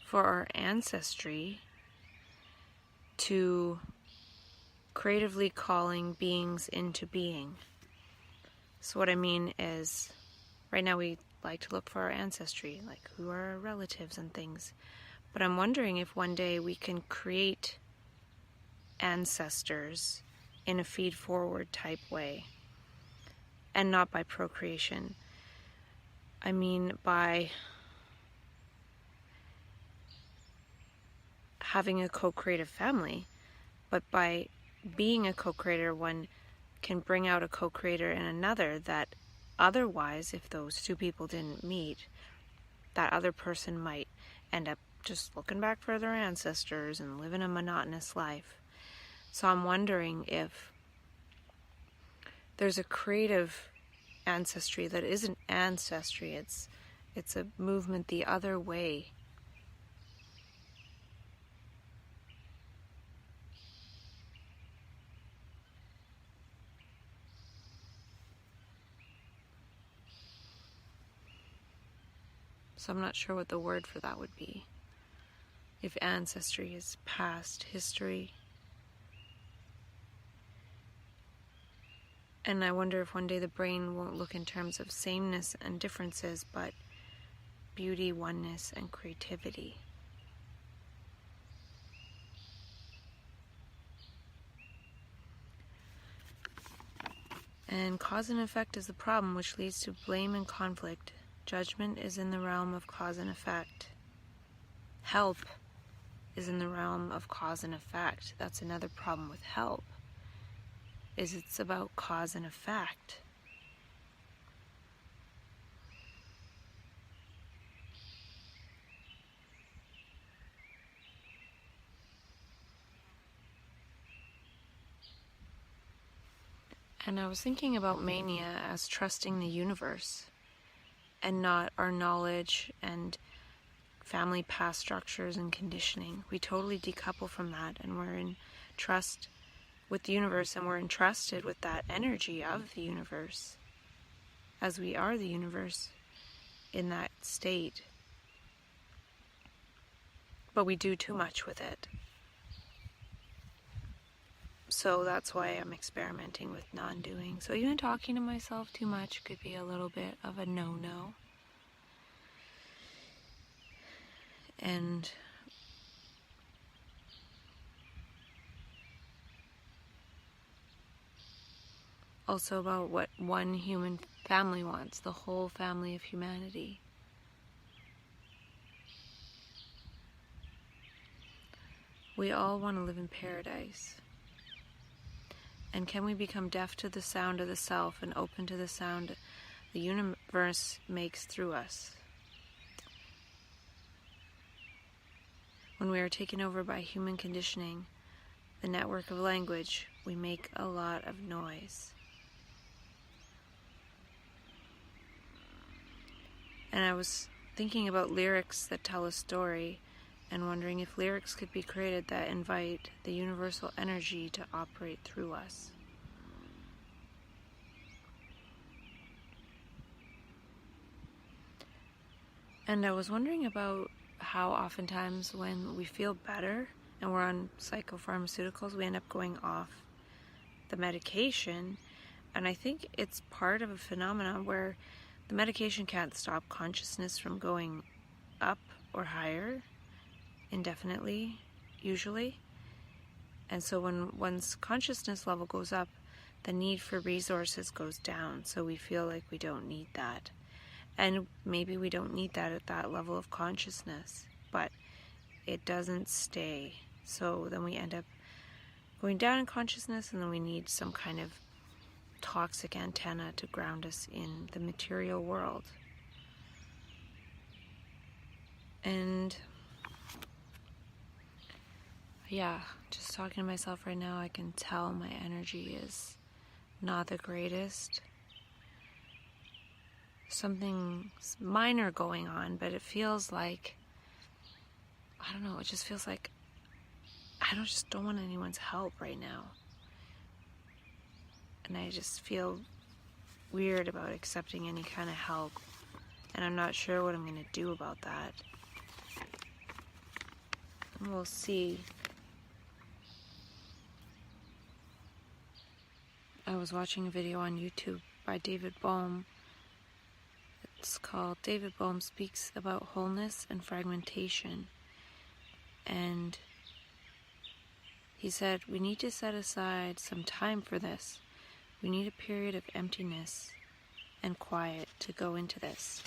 for our ancestry to creatively calling beings into being. So what I mean is, right now we like to look for our ancestry, like who are our relatives and things. But I'm wondering if one day we can create ancestors in a feed-forward type way. And not by procreation. I mean by having a co-creative family. But by being a co-creator, one can bring out a co-creator in another that otherwise, if those two people didn't meet, that other person might end up just looking back for their ancestors and living a monotonous life. So I'm wondering if there's a creative ancestry that isn't ancestry, it's a movement the other way. So I'm not sure what the word for that would be. If ancestry is past history. And I wonder if one day the brain won't look in terms of sameness and differences, but beauty, oneness, and creativity. And cause and effect is the problem, which leads to blame and conflict. Judgment is in the realm of cause and effect. Help is in the realm of cause and effect. That's another problem with help, is it's about cause and effect. And I was thinking about mania as trusting the universe and not our knowledge and family past structures and conditioning. We totally decouple from that, and we're in trust with the universe, and we're entrusted with that energy of the universe as we are the universe in that state. But we do too much with it. So that's why I'm experimenting with non-doing. So even talking to myself too much could be a little bit of a no-no. And also about what one human family wants, the whole family of humanity. We all want to live in paradise. And can we become deaf to the sound of the self and open to the sound the universe makes through us? When we are taken over by human conditioning, the network of language, we make a lot of noise. And I was thinking about lyrics that tell a story, and wondering if lyrics could be created that invite the universal energy to operate through us. And I was wondering about how oftentimes when we feel better and we're on psychopharmaceuticals, we end up going off the medication. And I think it's part of a phenomenon where the medication can't stop consciousness from going up or higher indefinitely, usually. And so when one's consciousness level goes up, the need for resources goes down. So we feel like we don't need that. And maybe we don't need that at that level of consciousness, but it doesn't stay. So then we end up going down in consciousness, and then we need some kind of toxic antenna to ground us in the material world. And yeah, just talking to myself right now, I can tell my energy is not the greatest. Something minor going on, but it feels like, I don't know, it just feels like I just don't want anyone's help right now. And I just feel weird about accepting any kind of help. And I'm not sure what I'm going to do about that. And we'll see. I was watching a video on YouTube by David Bohm. It's called David Bohm Speaks About Wholeness and Fragmentation. And he said, we need to set aside some time for this. We need a period of emptiness and quiet to go into this.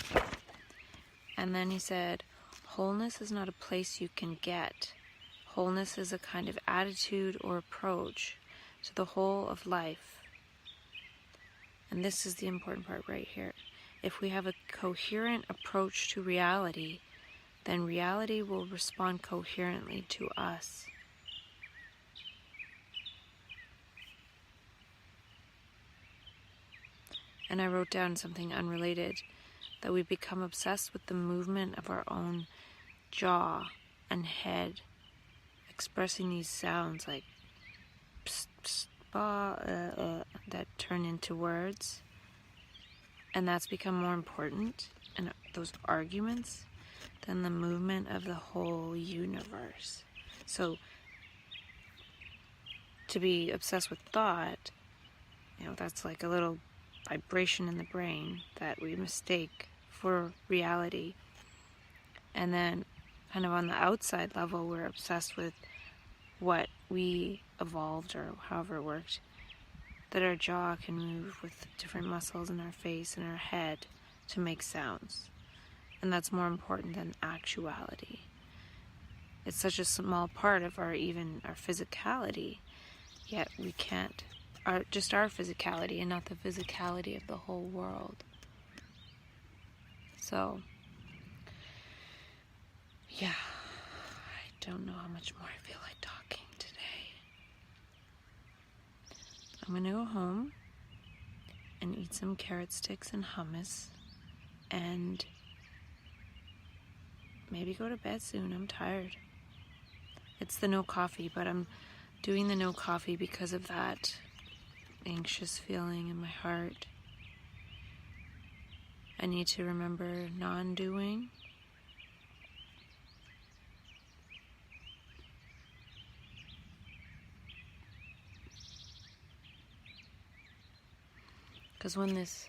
And then he said, wholeness is not a place you can get. Wholeness is a kind of attitude or approach to the whole of life. And this is the important part right here. If we have a coherent approach to reality, then reality will respond coherently to us. And I wrote down something unrelated, that we become obsessed with the movement of our own jaw and head, expressing these sounds like psst, psst, ba, that turn into words. And that's become more important, and those arguments, than the movement of the whole universe. So to be obsessed with thought, that's like a little vibration in the brain that we mistake for reality. And then kind of on the outside level, we're obsessed with what we evolved, or however it worked, that our jaw can move with different muscles in our face and our head to make sounds. And that's more important than actuality. It's such a small part of our physicality, yet we can't, just our physicality and not the physicality of the whole world. So, yeah, I don't know how much more I feel like talking today. I'm gonna go home and eat some carrot sticks and hummus and maybe go to bed soon. I'm tired. It's the no coffee, but I'm doing the no coffee because of that anxious feeling in my heart. I need to remember non-doing. Because when this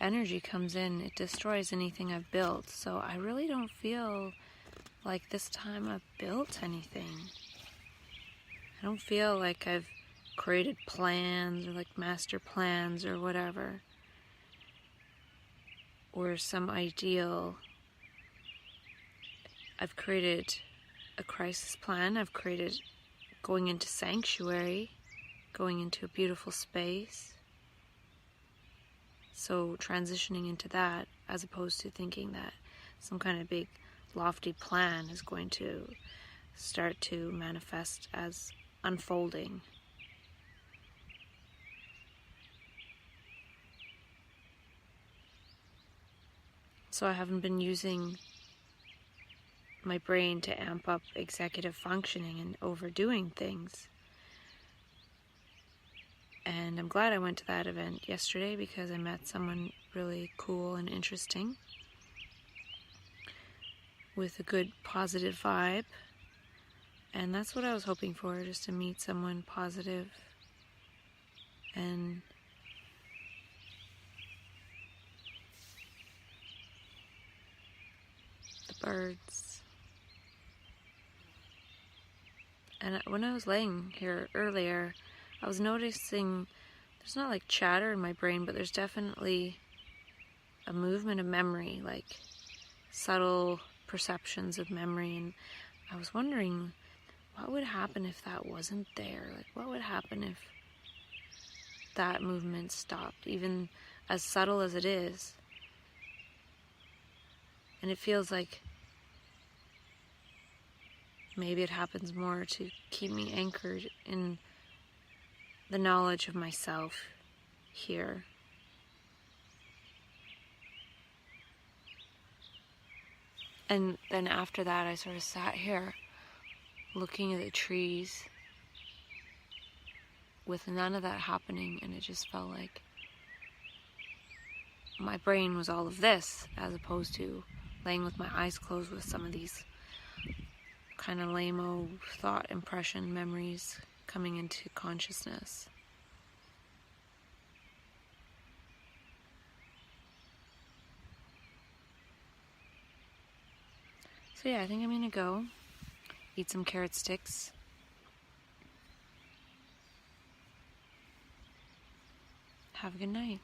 energy comes in, it destroys anything I've built. So I really don't feel like this time I've built anything. I don't feel like I've created plans or like master plans or whatever, or some ideal. I've created a crisis plan. I've created going into sanctuary, going into a beautiful space. So transitioning into that, as opposed to thinking that some kind of big lofty plan is going to start to manifest as unfolding. So I haven't been using my brain to amp up executive functioning and overdoing things. And I'm glad I went to that event yesterday because I met someone really cool and interesting with a good positive vibe. And that's what I was hoping for, just to meet someone positive and the birds. And when I was laying here earlier, I was noticing there's not like chatter in my brain, but there's definitely a movement of memory, like subtle perceptions of memory. And I was wondering, what would happen if that wasn't there? Like, what would happen if that movement stopped, even as subtle as it is? And it feels like maybe it happens more to keep me anchored in the knowledge of myself here. And then after that, I sort of sat here looking at the trees with none of that happening, and it just felt like my brain was all of this, as opposed to laying with my eyes closed with some of these kind of lame-o thought impression memories coming into consciousness. So yeah, I think I'm gonna go eat some carrot sticks. Have a good night.